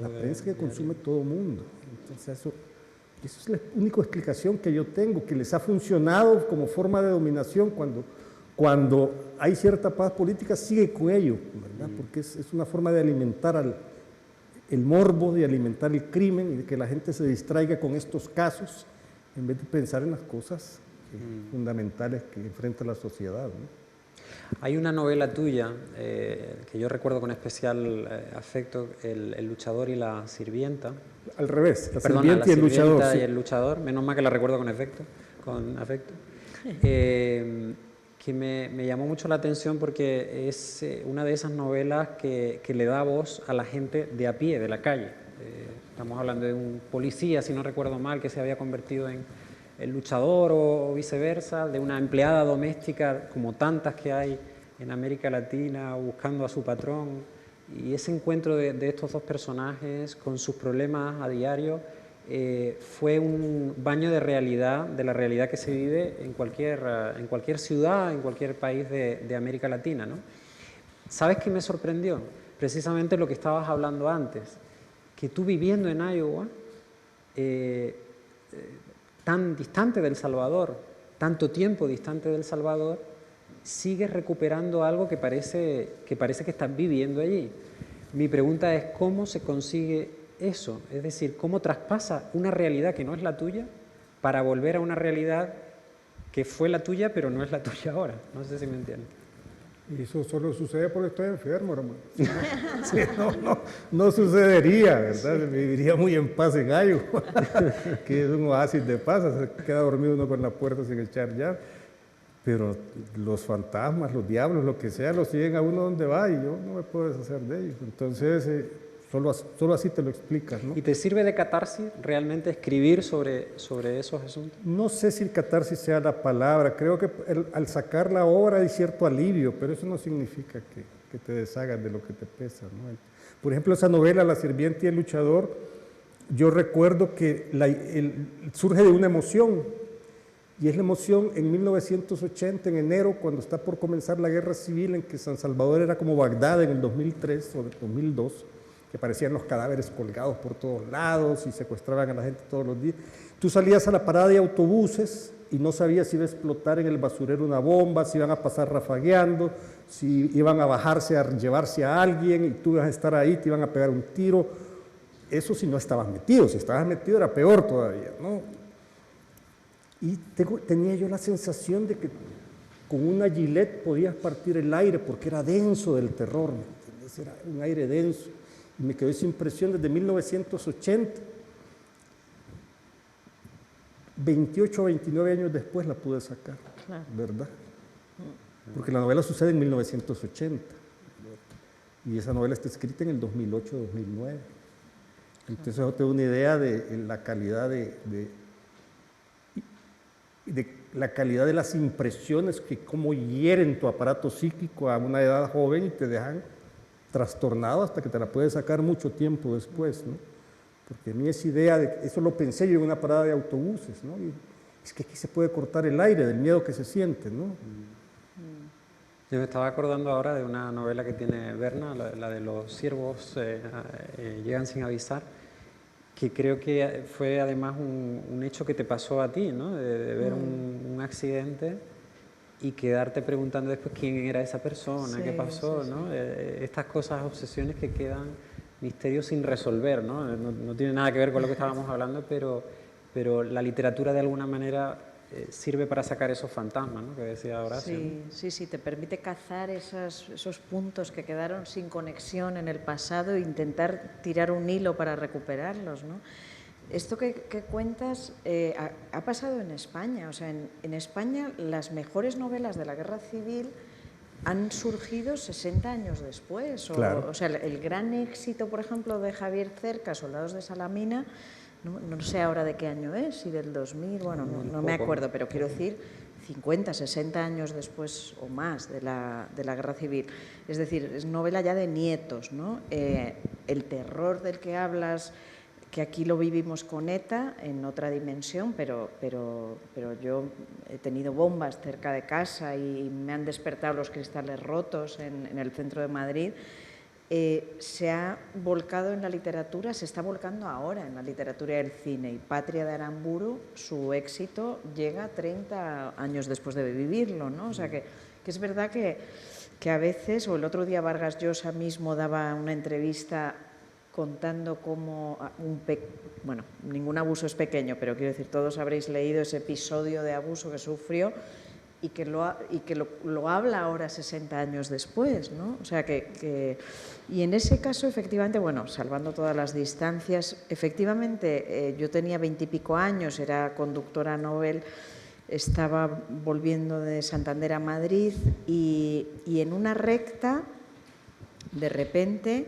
la prensa que consume todo el mundo. Entonces, eso es la única explicación que yo tengo, que les ha funcionado como forma de dominación cuando hay cierta paz política, sigue con ello, ¿verdad? Porque es una forma de alimentar el morbo, de alimentar el crimen y de que la gente se distraiga con estos casos en vez de pensar en las cosas fundamentales que enfrenta la sociedad, ¿no? Hay una novela tuya que yo recuerdo con especial afecto, el luchador y la sirvienta. Al revés, la Perdona, sirvienta y el luchador. Y sí. el luchador, menos mal que la recuerdo con afecto. Que me llamó mucho la atención porque es una de esas novelas que le da voz a la gente de a pie, de la calle. Estamos hablando de un policía, si no recuerdo mal, que se había convertido en el luchador o viceversa, de una empleada doméstica, como tantas que hay en América Latina, buscando a su patrón. Y ese encuentro de estos dos personajes con sus problemas a diario fue un baño de realidad, de la realidad que se vive en cualquier ciudad, en cualquier país de América Latina, ¿no? ¿Sabes qué me sorprendió? Precisamente lo que estabas hablando antes, que tú viviendo en Iowa, tan distante del Salvador, tanto tiempo distante del Salvador, sigues recuperando algo que parece que estás viviendo allí. Mi pregunta es, ¿cómo se consigue eso? Es decir, ¿cómo traspasa una realidad que no es la tuya para volver a una realidad que fue la tuya pero no es la tuya ahora? No sé si me entiendes. Y eso solo sucede porque estoy enfermo, hermano. Sí, no sucedería, ¿verdad? Viviría muy en paz en Iowa, que es un oasis de paz, se queda dormido uno con la puerta sin echar llave. Pero los fantasmas, los diablos, lo que sea, los siguen a uno donde va y yo no me puedo deshacer de ellos. Entonces, solo así te lo explicas, ¿no? ¿Y te sirve de catarsis realmente escribir sobre esos asuntos? No sé si catarsis sea la palabra, creo que al sacar la obra hay cierto alivio, pero eso no significa que te deshagas de lo que te pesa, ¿no? Por ejemplo, esa novela, La sirvienta y el luchador, yo recuerdo que surge de una emoción, y es la emoción en 1980, en enero, cuando está por comenzar la guerra civil, en que San Salvador era como Bagdad en el 2003 o 2002, que parecían los cadáveres colgados por todos lados y secuestraban a la gente todos los días. Tú salías a la parada de autobuses y no sabías si iba a explotar en el basurero una bomba, si iban a pasar rafagueando, si iban a bajarse a llevarse a alguien y tú ibas a estar ahí, te iban a pegar un tiro. Eso si no estabas metido, si estabas metido era peor todavía, ¿no? Y tenía yo la sensación de que con una gilet podías partir el aire porque era denso del terror, ¿me entiendes? Era un aire denso. Y me quedó esa impresión desde 1980. 28 o 29 años después la pude sacar, claro, ¿verdad? Porque la novela sucede en 1980 y esa novela está escrita en el 2008-2009. Entonces yo tengo una idea de la calidad de la calidad de las impresiones que cómo hieren tu aparato psíquico a una edad joven y te dejan trastornado hasta que te la puedes sacar mucho tiempo después, ¿no? Porque a mí esa idea, eso lo pensé yo en una parada de autobuses, ¿no? Y es que aquí se puede cortar el aire del miedo que se siente, ¿no? Yo me estaba acordando ahora de una novela que tiene Berna, la de los ciervos llegan sin avisar, que creo que fue además un hecho que te pasó a ti, ¿no? De ver un accidente y quedarte preguntando después quién era esa persona, qué pasó, ¿no? Estas cosas, obsesiones que quedan misterios sin resolver, ¿no? No tiene nada que ver con lo que estábamos hablando, pero la literatura de alguna manera sirve para sacar esos fantasmas, ¿no? Que decía Horacio. Sí, te permite cazar esos puntos que quedaron sin conexión en el pasado e intentar tirar un hilo para recuperarlos, ¿no? Esto que cuentas ha pasado en España, o sea, en España las mejores novelas de la Guerra Civil han surgido 60 años después. Claro. O sea, el gran éxito, por ejemplo, de Javier Cerca, Soldados de Salamina, no sé ahora de qué año es, si del 2000, bueno, no me acuerdo, pero quiero decir 50, 60 años después o más de la Guerra Civil. Es decir, es novela ya de nietos, ¿no? El terror del que hablas, que aquí lo vivimos con ETA en otra dimensión, pero yo he tenido bombas cerca de casa y me han despertado los cristales rotos en el centro de Madrid. Se ha volcado en la literatura, se está volcando ahora en la literatura y el cine, y Patria de Aramburu, su éxito llega 30 años después de vivirlo, ¿no? O sea que es verdad que a veces, o el otro día Vargas Llosa mismo daba una entrevista contando cómo, bueno, ningún abuso es pequeño, pero quiero decir, todos habréis leído ese episodio de abuso que sufrió y que lo habla ahora 60 años después, ¿no? O sea y en ese caso, efectivamente, bueno, salvando todas las distancias, efectivamente, yo tenía 20 y pico años, era conductora Nobel, estaba volviendo de Santander a Madrid y en una recta, de repente,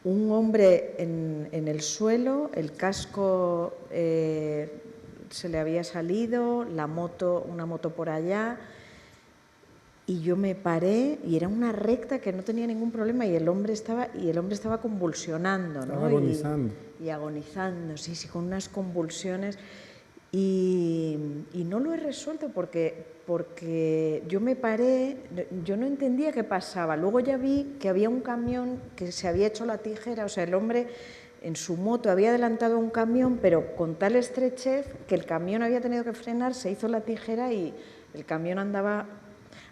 un hombre en el suelo, el casco se le había salido, una moto por allá, y yo me paré y era una recta que no tenía ningún problema y el hombre estaba convulsionando, ¿no? Agonizando. Y agonizando, sí, con unas convulsiones. Y no lo he resuelto porque yo me paré, yo no entendía qué pasaba. Luego ya vi que había un camión que se había hecho la tijera, o sea, el hombre en su moto había adelantado un camión, pero con tal estrechez que el camión había tenido que frenar, se hizo la tijera y el camión andaba...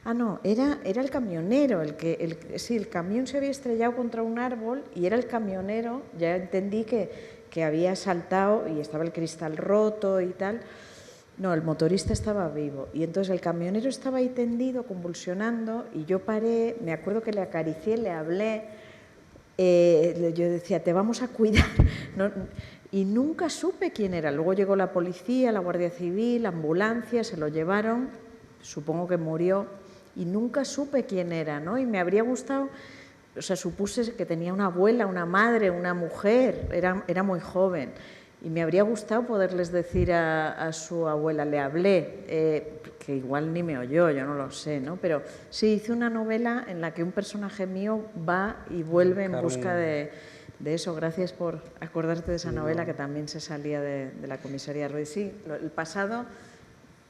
Ah, no, era el camionero, el camión se había estrellado contra un árbol y era el camionero, ya entendí que había saltado y estaba el cristal roto y tal. No, el motorista estaba vivo y entonces el camionero estaba ahí tendido, convulsionando, y yo paré, me acuerdo que le acaricié, le hablé, yo decía, te vamos a cuidar, no, y nunca supe quién era. Luego llegó la policía, la Guardia Civil, la ambulancia, se lo llevaron, supongo que murió, y nunca supe quién era, ¿no? Y me habría gustado, o sea, supuse que tenía una abuela, una madre, una mujer, era muy joven, y me habría gustado poderles decir a su abuela, le hablé, que igual ni me oyó, yo no lo sé, ¿no? Pero sí, hice una novela en la que un personaje mío va y vuelve en busca de eso. Gracias por acordarte de esa novela que también se salía de la comisaría Ruiz. Sí, el pasado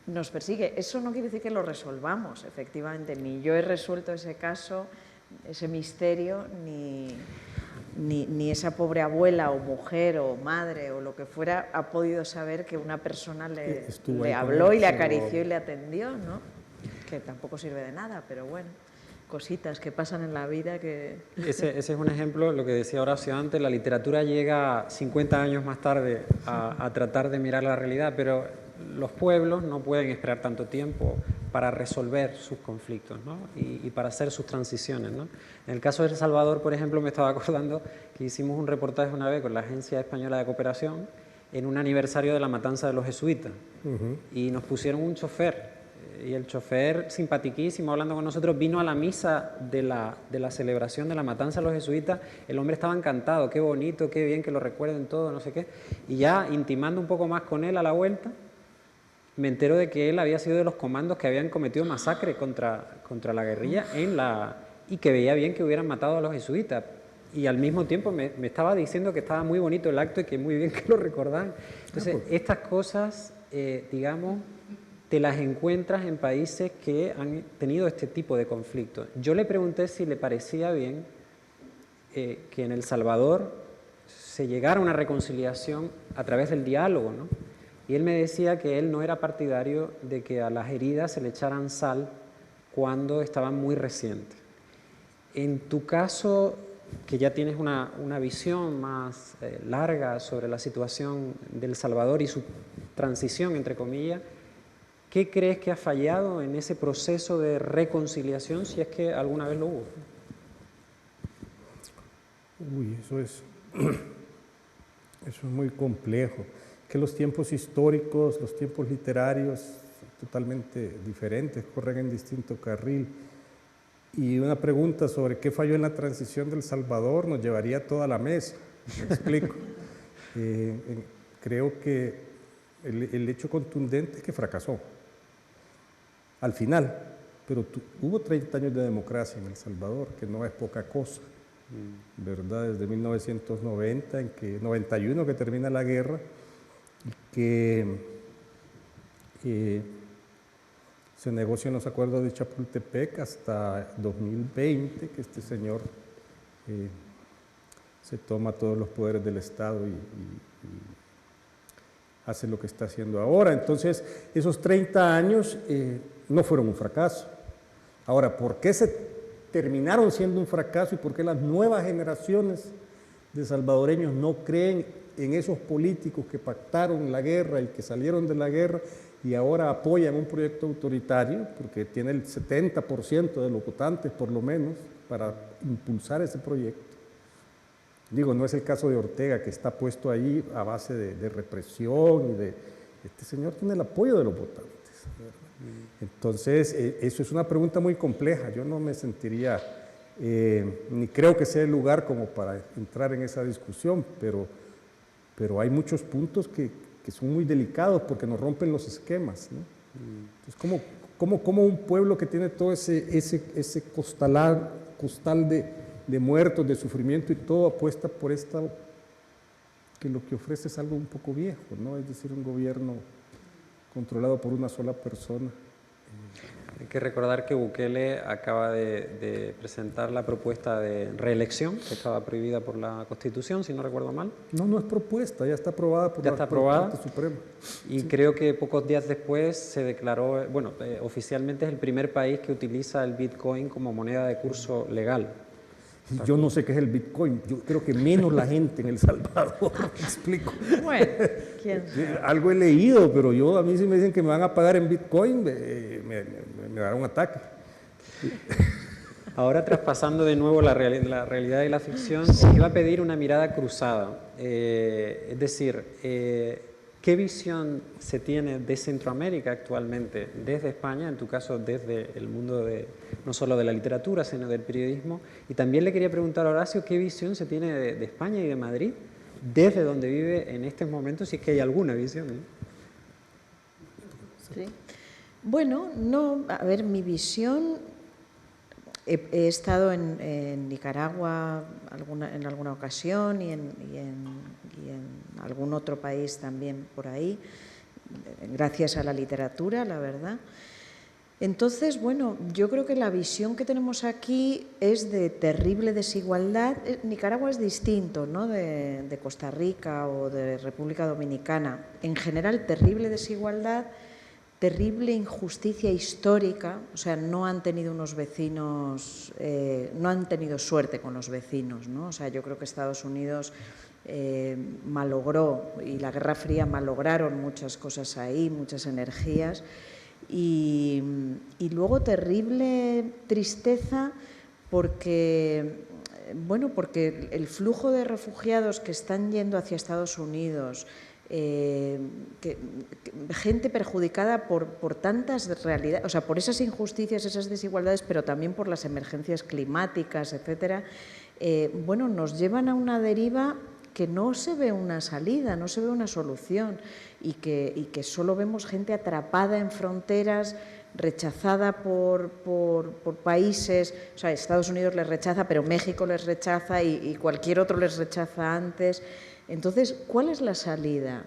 nos persigue. Eso no quiere decir que lo resolvamos, efectivamente. Ni yo he resuelto ese caso, ese misterio, ni ni esa pobre abuela o mujer o madre o lo que fuera ha podido saber que una persona le habló y le acarició y le atendió, ¿no? Que tampoco sirve de nada, pero bueno, cositas que pasan en la vida que... Ese es un ejemplo, lo que decía Horacio antes, la literatura llega 50 años más tarde a tratar de mirar la realidad, pero los pueblos no pueden esperar tanto tiempo para resolver sus conflictos, ¿no? y para hacer sus transiciones, ¿no? En el caso de El Salvador, por ejemplo, me estaba acordando que hicimos un reportaje una vez con la Agencia Española de Cooperación en un aniversario de la matanza de los jesuitas, y nos pusieron un chofer, y el chofer, simpatiquísimo, hablando con nosotros, vino a la misa de la celebración de la matanza de los jesuitas. El hombre estaba encantado, qué bonito, qué bien que lo recuerden todo, no sé qué. Y ya intimando un poco más con él a la vuelta, me entero de que él había sido de los comandos que habían cometido masacre contra la guerrilla y que veía bien que hubieran matado a los jesuitas. Y al mismo tiempo me estaba diciendo que estaba muy bonito el acto y que muy bien que lo recordaban. Entonces, estas cosas, digamos, te las encuentras en países que han tenido este tipo de conflictos. Yo le pregunté si le parecía bien que en El Salvador se llegara a una reconciliación a través del diálogo, ¿no? Y él me decía que él no era partidario de que a las heridas se le echaran sal cuando estaban muy recientes. En tu caso, que ya tienes una visión más larga sobre la situación de El Salvador y su transición, entre comillas, ¿qué crees que ha fallado en ese proceso de reconciliación, si es que alguna vez lo hubo? Uy, eso es muy complejo. Que los tiempos históricos, los tiempos literarios, totalmente diferentes, corren en distinto carril. Y una pregunta sobre qué falló en la transición de El Salvador nos llevaría toda la mesa. Me explico. Creo que el hecho contundente es que fracasó. Al final, pero hubo 30 años de democracia en El Salvador, que no es poca cosa, ¿verdad? Desde 1990, 91 que termina la guerra, y que se negocian los acuerdos de Chapultepec hasta 2020, que este señor se toma todos los poderes del Estado y hace lo que está haciendo ahora. Entonces, esos 30 años no fueron un fracaso. Ahora, ¿por qué se terminaron siendo un fracaso y por qué las nuevas generaciones de salvadoreños no creen en esos políticos que pactaron la guerra y que salieron de la guerra y ahora apoyan un proyecto autoritario? Porque tiene el 70% de los votantes, por lo menos, para impulsar ese proyecto. Digo, no es el caso de Ortega, que está puesto ahí a base de represión y de... Este señor tiene el apoyo de los votantes. Entonces, eso es una pregunta muy compleja. Yo no me sentiría, ni creo que sea el lugar como para entrar en esa discusión, pero hay muchos puntos que son muy delicados porque nos rompen los esquemas, ¿no? Entonces, ¿cómo un pueblo que tiene todo ese costal de muertos, de sufrimiento y todo, apuesta por esta, que lo que ofrece es algo un poco viejo, ¿no? Es decir, un gobierno controlado por una sola persona? Hay que recordar que Bukele acaba de presentar la propuesta de reelección, que estaba prohibida por la Constitución, si no recuerdo mal. No es propuesta, ya está aprobada por la Corte Suprema. Y sí, creo que pocos días después se declaró, bueno, oficialmente es el primer país que utiliza el Bitcoin como moneda de curso legal. Yo no sé qué es el Bitcoin, yo creo que menos la gente en El Salvador, ¿me explico? Bueno, ¿quién sabe? Algo he leído, pero a mí si me dicen que me van a pagar en Bitcoin, me dará un ataque. Ahora, traspasando de nuevo la realidad y la ficción, iba a pedir una mirada cruzada, es decir, ¿qué visión se tiene de Centroamérica actualmente desde España, en tu caso desde el mundo no solo de la literatura, sino del periodismo? Y también le quería preguntar a Horacio, ¿qué visión se tiene de España y de Madrid, desde donde vive en estos momentos, si es que hay alguna visión, ¿no? Sí. Bueno, a ver, mi visión, he estado en Nicaragua en alguna ocasión y en algún otro país también por ahí, gracias a la literatura, la verdad. Entonces, bueno, yo creo que la visión que tenemos aquí es de terrible desigualdad. Nicaragua es distinto, ¿no?, de Costa Rica o de República Dominicana. En general, terrible desigualdad, terrible injusticia histórica, o sea, no han tenido unos vecinos, no han tenido suerte con los vecinos, ¿no? O sea, yo creo que Estados Unidos malogró, y la Guerra Fría malograron muchas cosas ahí, muchas energías. Y luego terrible tristeza porque, bueno, porque el flujo de refugiados que están yendo hacia Estados Unidos, gente perjudicada por tantas realidades, o sea, por esas injusticias, esas desigualdades, pero también por las emergencias climáticas, etcétera, bueno, nos llevan a una deriva que no se ve una salida, no se ve una solución, y que solo vemos gente atrapada en fronteras, rechazada por países. O sea, Estados Unidos les rechaza, pero México les rechaza y cualquier otro les rechaza antes. Entonces, ¿cuál es la salida?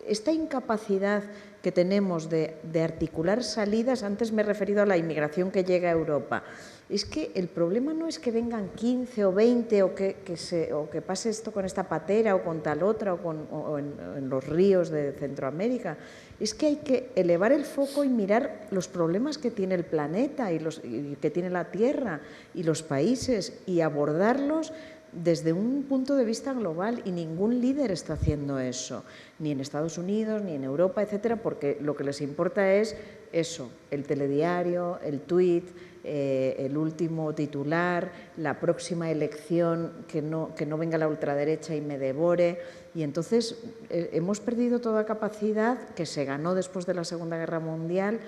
Esta incapacidad que tenemos de articular salidas, antes me he referido a la inmigración que llega a Europa. Es que el problema no es que vengan 15 o 20 o que pase esto con esta patera o con tal otra o en los ríos de Centroamérica. Es que hay que elevar el foco y mirar los problemas que tiene el planeta y que tiene la Tierra y los países y abordarlos desde un punto de vista global, y ningún líder está haciendo eso, ni en Estados Unidos, ni en Europa, etcétera, porque lo que les importa es eso, el telediario, el tuit, el último titular, la próxima elección, que no venga la ultraderecha y me devore. Y entonces hemos perdido toda capacidad que se ganó después de la Segunda Guerra Mundial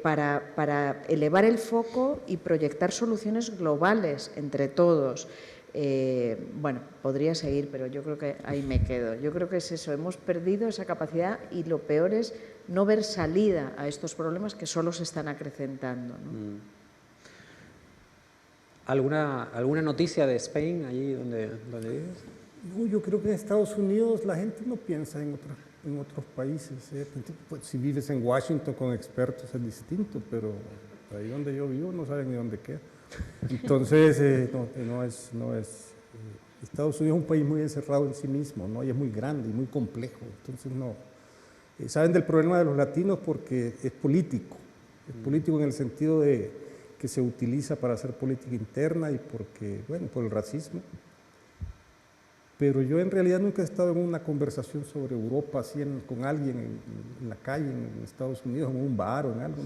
para elevar el foco y proyectar soluciones globales entre todos. Bueno, podría seguir, pero yo creo que ahí me quedo. Yo creo que es eso, hemos perdido esa capacidad, y lo peor es no ver salida a estos problemas que solo se están acrecentando, ¿no? ¿Alguna noticia de Spain, allí donde vives? No, yo creo que en Estados Unidos la gente no piensa en otros países. Pues, si vives en Washington con expertos es distinto, pero ahí donde yo vivo no saben ni dónde queda. Entonces, no es Estados Unidos es un país muy encerrado en sí mismo, ¿no? Y es muy grande y muy complejo. Entonces, no. Saben del problema de los latinos porque es político. Es político en el sentido de que se utiliza para hacer política interna y porque, bueno, por el racismo. Pero yo en realidad nunca he estado en una conversación sobre Europa así con alguien en la calle, en Estados Unidos, en un bar o en algo,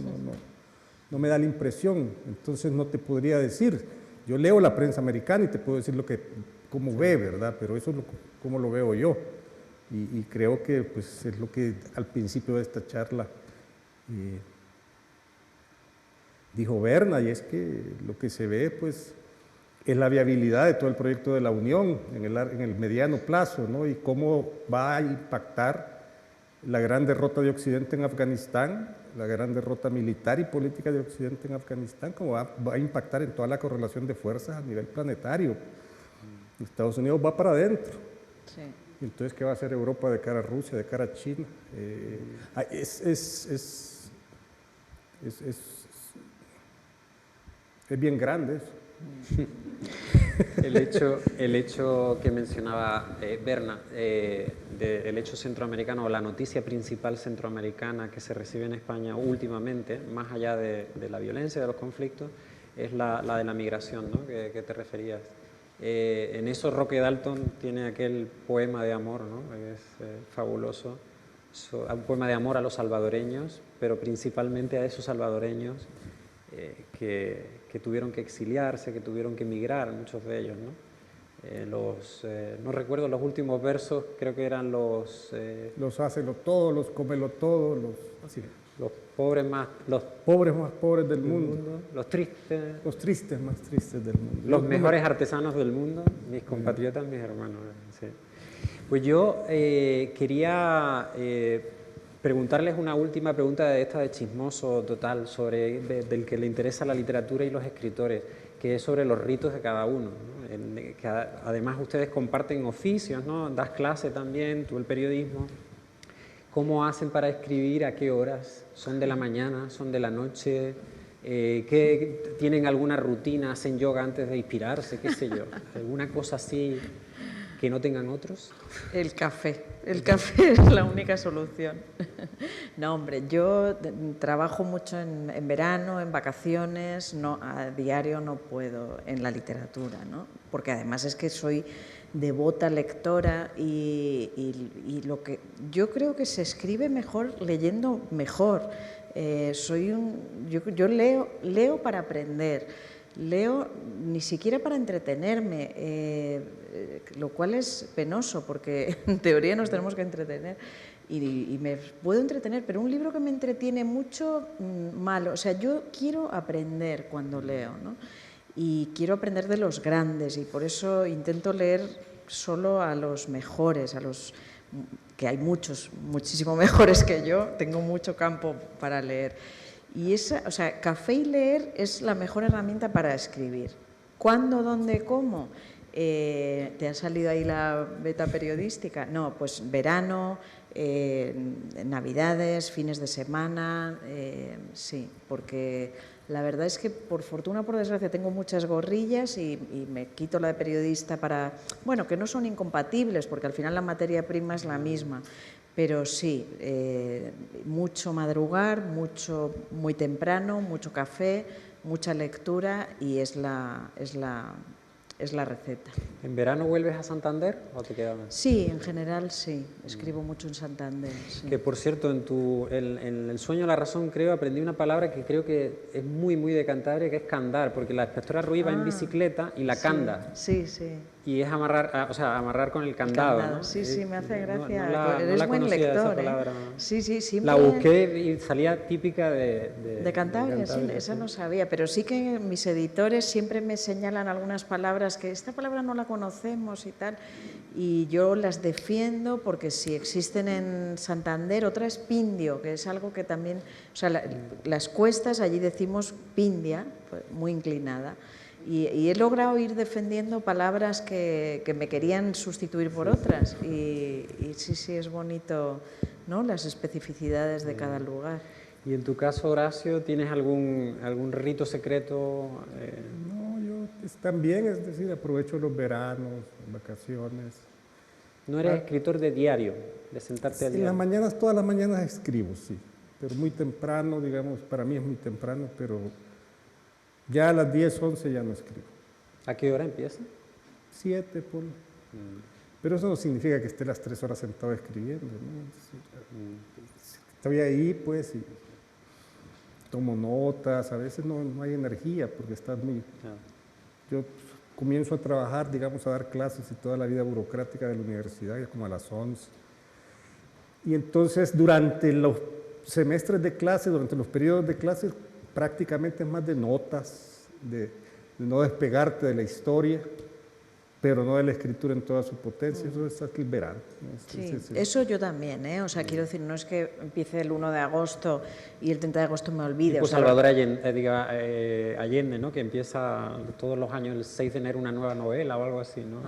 no me da la impresión. Entonces no te podría decir. Yo leo la prensa americana y te puedo decir cómo ve, ¿verdad? Pero eso es cómo lo veo yo. Y creo que pues, es lo que al principio de esta charla dijo Berna, y es que lo que se ve pues, es la viabilidad de todo el proyecto de la Unión en el mediano plazo, ¿no? Y cómo va a impactar la gran derrota de Occidente en Afganistán, la gran derrota militar y política de Occidente en Afganistán, cómo va a impactar en toda la correlación de fuerzas a nivel planetario. Estados Unidos va para adentro. Sí. Entonces, ¿qué va a hacer Europa de cara a Rusia, de cara a China? Es bien grande eso. El hecho que mencionaba Berna, del hecho centroamericano, o la noticia principal centroamericana que se recibe en España últimamente, más allá de la violencia, de los conflictos, es la de la migración, ¿no? que te referías. En eso Roque Dalton tiene aquel poema de amor, ¿no? Que es fabuloso, un poema de amor a los salvadoreños, pero principalmente a esos salvadoreños que tuvieron que exiliarse, que tuvieron que emigrar, muchos de ellos, ¿no? No recuerdo los últimos versos, creo que eran los hácelo todo, los cómelo todo, los pobres más pobres del mundo, los tristes más tristes del mundo, los mejores artesanos del mundo, mis compatriotas, mis hermanos. Sí. Pues yo quería preguntarles una última pregunta de esta de chismoso total, del que le interesa la literatura y los escritores, que es sobre los ritos de cada uno, ¿no? Que además ustedes comparten oficios, ¿no? Das clase también, tú el periodismo. ¿Cómo hacen para escribir? ¿A qué horas? ¿Son de la mañana? ¿Son de la noche? ¿Tienen alguna rutina? ¿Hacen yoga antes de inspirarse? ¿Qué sé yo? ¿Alguna cosa así que no tengan otros? El café es la única solución. No, hombre, yo trabajo mucho en verano, en vacaciones, no, a diario no puedo en la literatura, ¿no? Porque además es que soy devota lectora y lo que yo creo que se escribe mejor leyendo mejor. Yo leo para aprender, leo ni siquiera para entretenerme, lo cual es penoso porque en teoría nos tenemos que entretener y me puedo entretener, pero un libro que me entretiene mucho, malo. O sea, yo quiero aprender cuando leo, ¿no? Y quiero aprender de los grandes y por eso intento leer solo a los mejores, a los que hay muchos, muchísimo mejores que yo, tengo mucho campo para leer. Y o sea, café y leer es la mejor herramienta para escribir. ¿Cuándo, dónde, cómo? ¿Te ha salido ahí la beta periodística? No, pues verano, navidades, fines de semana, sí, porque la verdad es que por fortuna o por desgracia tengo muchas gorrillas y me quito la de periodista para, bueno, que no son incompatibles porque al final la materia prima es la misma, pero sí, mucho madrugar, muy temprano, mucho café, mucha lectura y es la receta. ¿En verano vuelves a Santander o te quedas más? Sí, en general sí, escribo mucho en Santander. Sí. Que por cierto, en El sueño de la razón creo aprendí una palabra que creo que es muy, muy de Cantabria, que es candar, porque la inspectora Ruiz va en bicicleta y la canda. Sí, sí. Y es amarrar con el candado, ¿no? Sí, sí, me hace gracia. No la buen conocía lector, esa palabra. Sí, sí, siempre. La busqué y salía típica de Cantabria, sí, Cantabria, esa sí. no sabía, pero sí que mis editores siempre me señalan algunas palabras que esta palabra no la conocemos y tal, y yo las defiendo porque si existen en Santander, otra es pindio, que es algo que también, o sea, las cuestas allí decimos pindia, pues, muy inclinada. Y he logrado ir defendiendo palabras que me querían sustituir por otras. Y sí, es bonito, ¿no? Las especificidades de cada lugar. ¿Y en tu caso, Horacio, tienes algún rito secreto? No, yo también, es decir, aprovecho los veranos, vacaciones. ¿No eres escritor de diario, de sentarte a En diario? las mañanas, todas las mañanas escribo, sí. Pero muy temprano, digamos, para mí es muy temprano, pero ya a las 10, 11 ya no escribo. ¿A qué hora empieza? 7, por... Pero eso no significa que esté las 3 horas sentado escribiendo, ¿no? Estoy ahí, pues, y tomo notas, a veces no hay energía porque estás muy... Yo comienzo a trabajar, digamos, a dar clases y toda la vida burocrática de la universidad, ya como a las 11. Y entonces, durante los semestres de clase, durante los periodos de clase, prácticamente es más de notas, de no despegarte de la historia, pero no de la escritura en toda su potencia. Eso es hasta el verano. Sí, eso yo también, ¿eh? O sea, quiero decir, no es que empiece el 1 de agosto y el 30 de agosto me olvide. Tipo o sea, Salvador Allende, ¿no? Que empieza todos los años, el 6 de enero, una nueva novela o algo así, ¿no?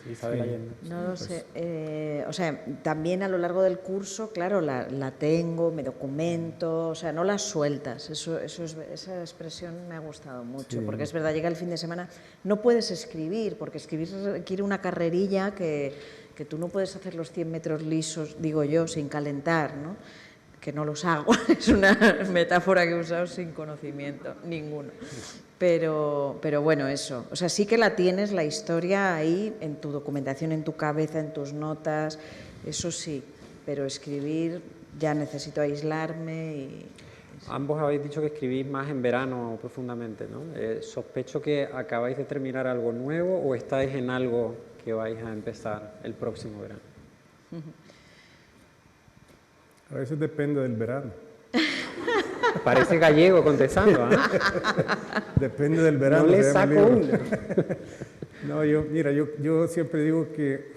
Isabel Allende. No lo sé. O sea, también a lo largo del curso, claro, la tengo, me documento, o sea, no la sueltas. Esa expresión me ha gustado mucho, porque es verdad, llega el fin de semana, no puedes escribir, porque escribir requiere una carrerilla que tú no puedes hacer los 100 metros lisos, digo yo, sin calentar, ¿no? Que no los hago, es una metáfora que he usado sin conocimiento ninguno. Pero bueno, eso. O sea, sí que la tienes, la historia ahí, en tu documentación, en tu cabeza, en tus notas, eso sí. Pero escribir, ya necesito aislarme y... Ambos habéis dicho que escribís más en verano profundamente, ¿no? Sospecho que acabáis de terminar algo nuevo o estáis en algo que vais a empezar el próximo verano. A veces depende del verano. Parece gallego contestando, ¿eh? Depende del verano. No le saco uno. No, yo siempre digo que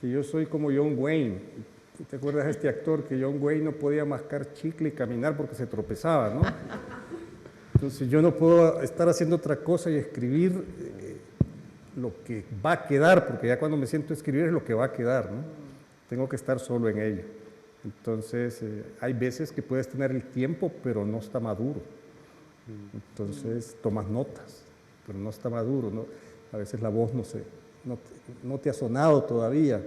yo soy como John Wayne. ¿Te acuerdas de este actor que John Wayne no podía mascar chicle y caminar porque se tropezaba, ¿no? Entonces yo no puedo estar haciendo otra cosa y escribir lo que va a quedar, porque ya cuando me siento a escribir es lo que va a quedar, ¿no? tengo que estar solo en ello. Entonces, hay veces que puedes tener el tiempo, pero no está maduro. Entonces, tomas notas, pero no está maduro, ¿no? A veces la voz no te ha sonado todavía,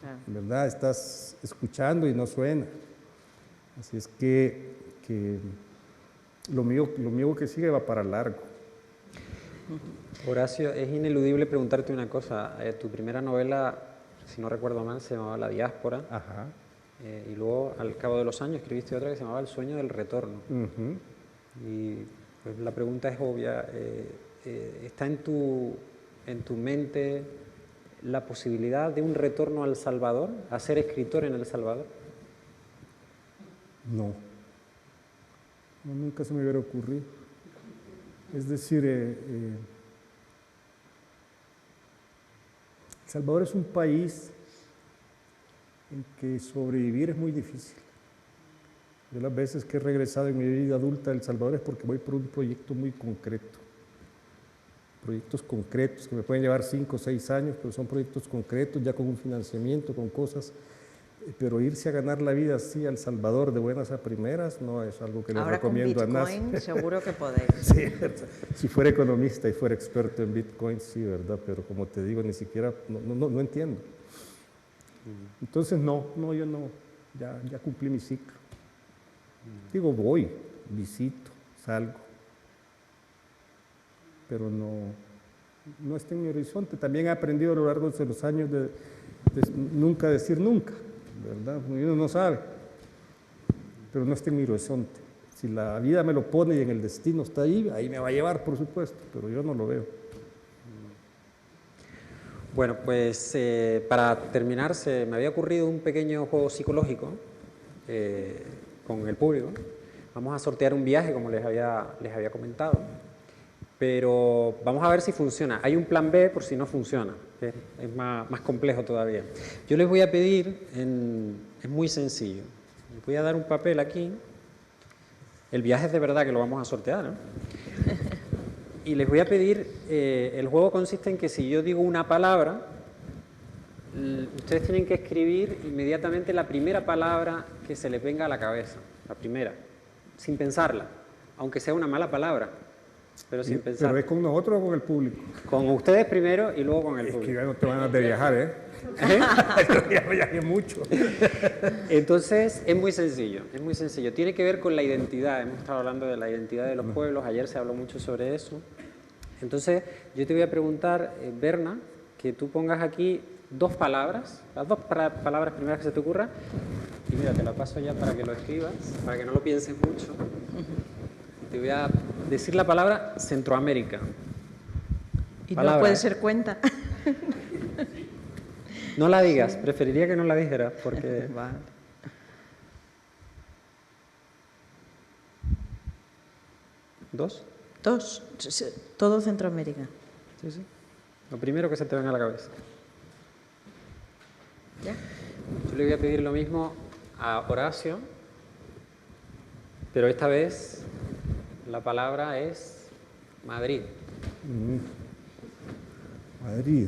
Claro. ¿verdad? Estás escuchando y no suena. Así es que lo mío que sigue va para largo. Horacio, es ineludible preguntarte una cosa. Tu primera novela, si no recuerdo mal, se llamaba La diáspora. Ajá. Y luego, al cabo de los años, escribiste otra que se llamaba El sueño del retorno. Uh-huh. Y pues, la pregunta es obvia. ¿Está en tu mente la posibilidad de un retorno a El Salvador, a ser escritor en El Salvador? No, nunca se me hubiera ocurrido. Es decir, El Salvador es un país en que sobrevivir es muy difícil. Yo las veces que he regresado en mi vida adulta a El Salvador es porque voy por un proyecto muy concreto. Proyectos concretos que me pueden llevar 5 o 6 años, pero son proyectos concretos, ya con un financiamiento, con cosas. Pero irse a ganar la vida así a El Salvador de buenas a primeras no es algo que les recomiendo a nadie. Ahora con Bitcoin seguro que podéis. Sí, si fuera economista y fuera experto en Bitcoin, sí, ¿verdad? Pero como te digo, ni siquiera, no entiendo. Entonces, yo no, ya cumplí mi ciclo. Digo, voy, visito, salgo, pero no está en mi horizonte. También he aprendido a lo largo de los años de nunca decir nunca, ¿verdad? Uno no sabe, pero no está en mi horizonte. Si la vida me lo pone y en el destino está ahí me va a llevar, por supuesto, pero yo no lo veo. Bueno, pues para terminar, me había ocurrido un pequeño juego psicológico con el público. Vamos a sortear un viaje, como les había comentado, pero vamos a ver si funciona. Hay un plan B por si no funciona, que es más complejo todavía. Yo les voy a pedir, es muy sencillo, les voy a dar un papel aquí. El viaje es de verdad que lo vamos a sortear, ¿no? Y les voy a pedir, el juego consiste en que si yo digo una palabra, ustedes tienen que escribir inmediatamente la primera palabra que se les venga a la cabeza, la primera, sin pensarla, aunque sea una mala palabra, pero sin pensar. ¿Pero es con nosotros o con el público? Con ustedes primero y luego con el público. Es que ya no te van a de viajar, ¿eh? Ya viajé mucho. Entonces, es muy sencillo, Tiene que ver con la identidad. Hemos estado hablando de la identidad de los pueblos, ayer se habló mucho sobre eso. Entonces, yo te voy a preguntar, Berna, que tú pongas aquí 2 palabras, las 2 palabras primeras que se te ocurran, y mira, te la paso ya para que lo escribas, para que no lo pienses mucho. Te voy a decir la palabra Centroamérica. Y Palabra, no puede ser cuenta. No la digas, preferiría que no la dijeras, porque... Vale. ¿2? 2. Todo Centroamérica. Sí, sí. Lo primero que se te venga a la cabeza. ¿Ya? Yo le voy a pedir lo mismo a Horacio, pero esta vez la palabra es Madrid. Madrid.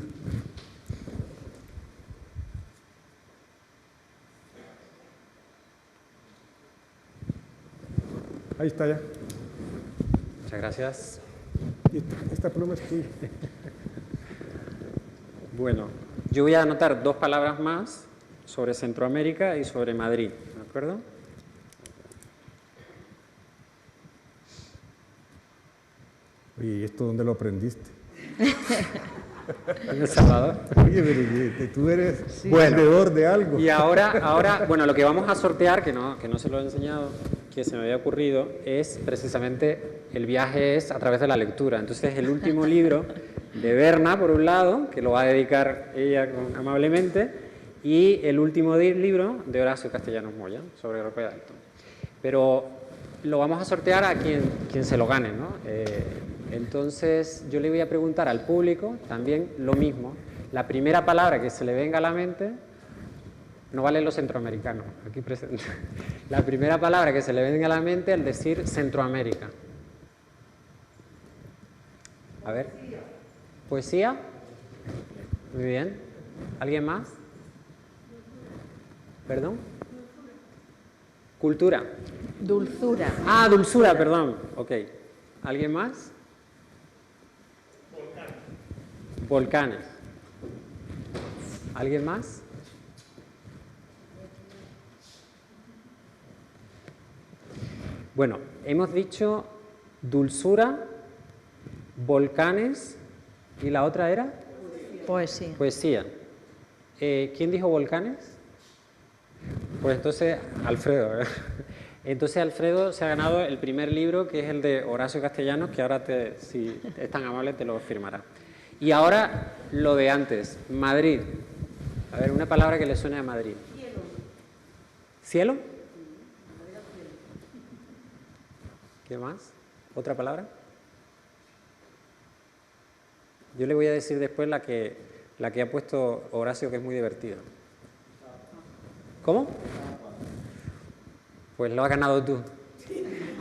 Ahí está ya. Muchas gracias. Esta pluma es tuya. Bueno, yo voy a anotar 2 palabras más sobre Centroamérica y sobre Madrid, ¿de acuerdo? Oye, ¿y esto dónde lo aprendiste? En El Salvador. Oye, pero tú eres vendedor de algo. Y ahora, bueno, lo que vamos a sortear, que no se lo he enseñado, que se me había ocurrido, es precisamente el viaje es a través de la lectura. Entonces, el último libro de Berna, por un lado, que lo va a dedicar ella amablemente, y el último libro de Horacio Castellanos Moya, sobre Roque Dalton. Pero lo vamos a sortear a quien se lo gane, ¿no? Entonces, yo le voy a preguntar al público también lo mismo. La primera palabra que se le venga a la mente, no valen los centroamericanos, aquí presentes. La primera palabra que se le venga a la mente al decir Centroamérica. A ver. ¿Poesía? Muy bien. ¿Alguien más? ¿Perdón? Cultura. Dulzura. Ah, dulzura, perdón. Ok. ¿Alguien más? Volcanes. ¿Alguien más? Bueno, hemos dicho dulzura, volcanes y la otra era Poesía. poesía. ¿Quién dijo volcanes? Pues entonces Alfredo. Entonces Alfredo se ha ganado el primer libro, que es el de Horacio Castellanos, que ahora, si es tan amable, te lo firmará. Y ahora lo de antes, Madrid. A ver, una palabra que le suene a Madrid. ¿Cielo? ¿Qué más? ¿Otra palabra? Yo le voy a decir después la que ha puesto Horacio, que es muy divertida. ¿Cómo? Pues lo has ganado tú.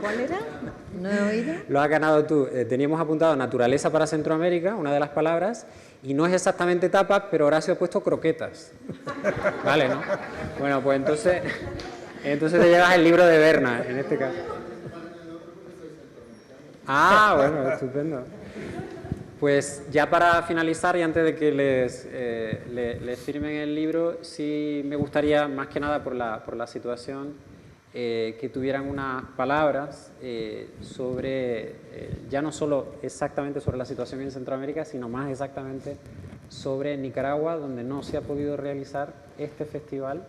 ¿Cuál era? No he oído. Lo has ganado tú. Teníamos apuntado naturaleza para Centroamérica, una de las palabras, y no es exactamente tapas, pero Horacio ha puesto croquetas. Vale, ¿no? Bueno, pues entonces te llevas el libro de Berna, en este caso. Ah, bueno, estupendo. Pues ya para finalizar y antes de que les firmen el libro, sí me gustaría, más que nada por la situación, que tuvieran unas palabras sobre, ya no solo exactamente sobre la situación en Centroamérica, sino más exactamente sobre Nicaragua, donde no se ha podido realizar este festival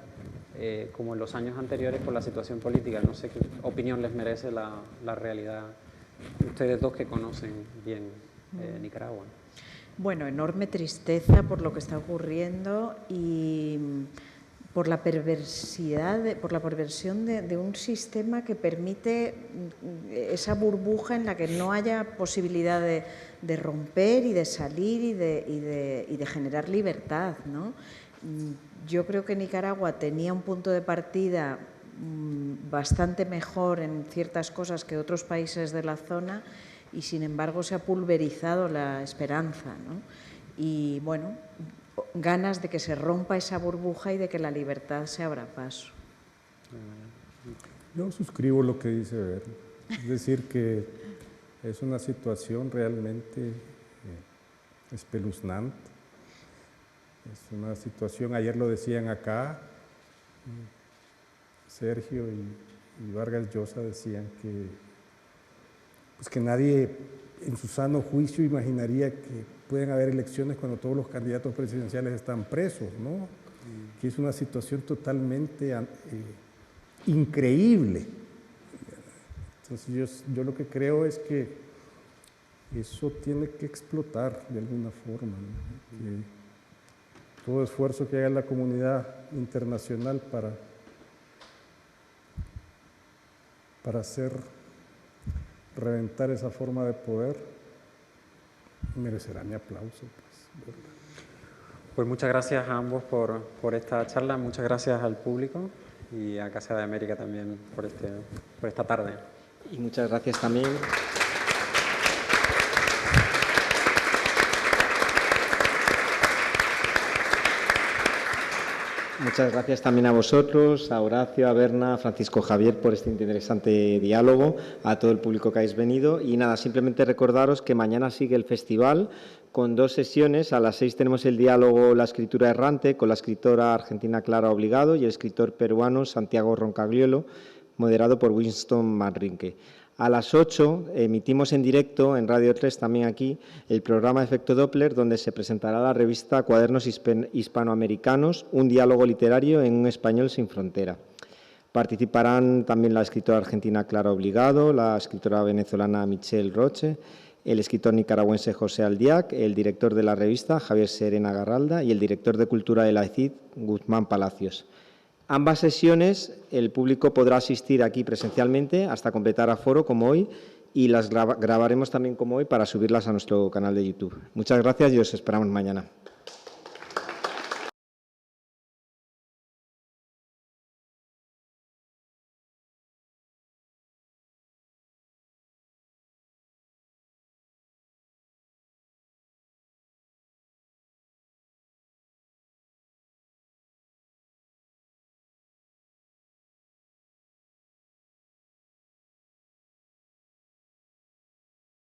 como en los años anteriores por la situación política. No sé qué opinión les merece la realidad, ustedes dos que conocen bien Nicaragua. Bueno, enorme tristeza por lo que está ocurriendo y por la perversión de un sistema que permite esa burbuja en la que no haya posibilidad de romper y de salir y de generar libertad, ¿no? Yo creo que Nicaragua tenía un punto de partida bastante mejor en ciertas cosas que otros países de la zona y, sin embargo, se ha pulverizado la esperanza, ¿no? Y, bueno, ganas de que se rompa esa burbuja y de que la libertad se abra paso. Yo suscribo lo que dice Berna. Es decir, que es una situación realmente espeluznante. Es una situación, ayer lo decían acá, Sergio y Vargas Llosa decían que nadie en su sano juicio imaginaría que pueden haber elecciones cuando todos los candidatos presidenciales están presos, ¿no? Que es una situación totalmente increíble. Entonces yo lo que creo es que eso tiene que explotar de alguna forma, ¿no? Que todo esfuerzo que haga la comunidad internacional para hacer reventar esa forma de poder merecerá mi aplauso. Pues muchas gracias a ambos por esta charla, muchas gracias al público y a Casa de América también por esta tarde. Y muchas gracias también. Muchas gracias también a vosotros, a Horacio, a Berna, a Francisco Javier por este interesante diálogo, a todo el público que habéis venido. Y nada, simplemente recordaros que mañana sigue el festival con 2 sesiones. A las 6 tenemos el diálogo La escritura errante con la escritora argentina Clara Obligado y el escritor peruano Santiago Roncagliolo, moderado por Winston Manrique. A las 8 emitimos en directo, en Radio 3 también aquí, el programa Efecto Doppler, donde se presentará la revista Cuadernos Hispanoamericanos, un diálogo literario en un español sin frontera. Participarán también la escritora argentina Clara Obligado, la escritora venezolana Michelle Roche, el escritor nicaragüense José Aldiac, el director de la revista Javier Serena Garralda y el director de Cultura de la ECID, Guzmán Palacios. Ambas sesiones el público podrá asistir aquí presencialmente hasta completar aforo como hoy y las grabaremos también como hoy para subirlas a nuestro canal de YouTube. Muchas gracias y os esperamos mañana.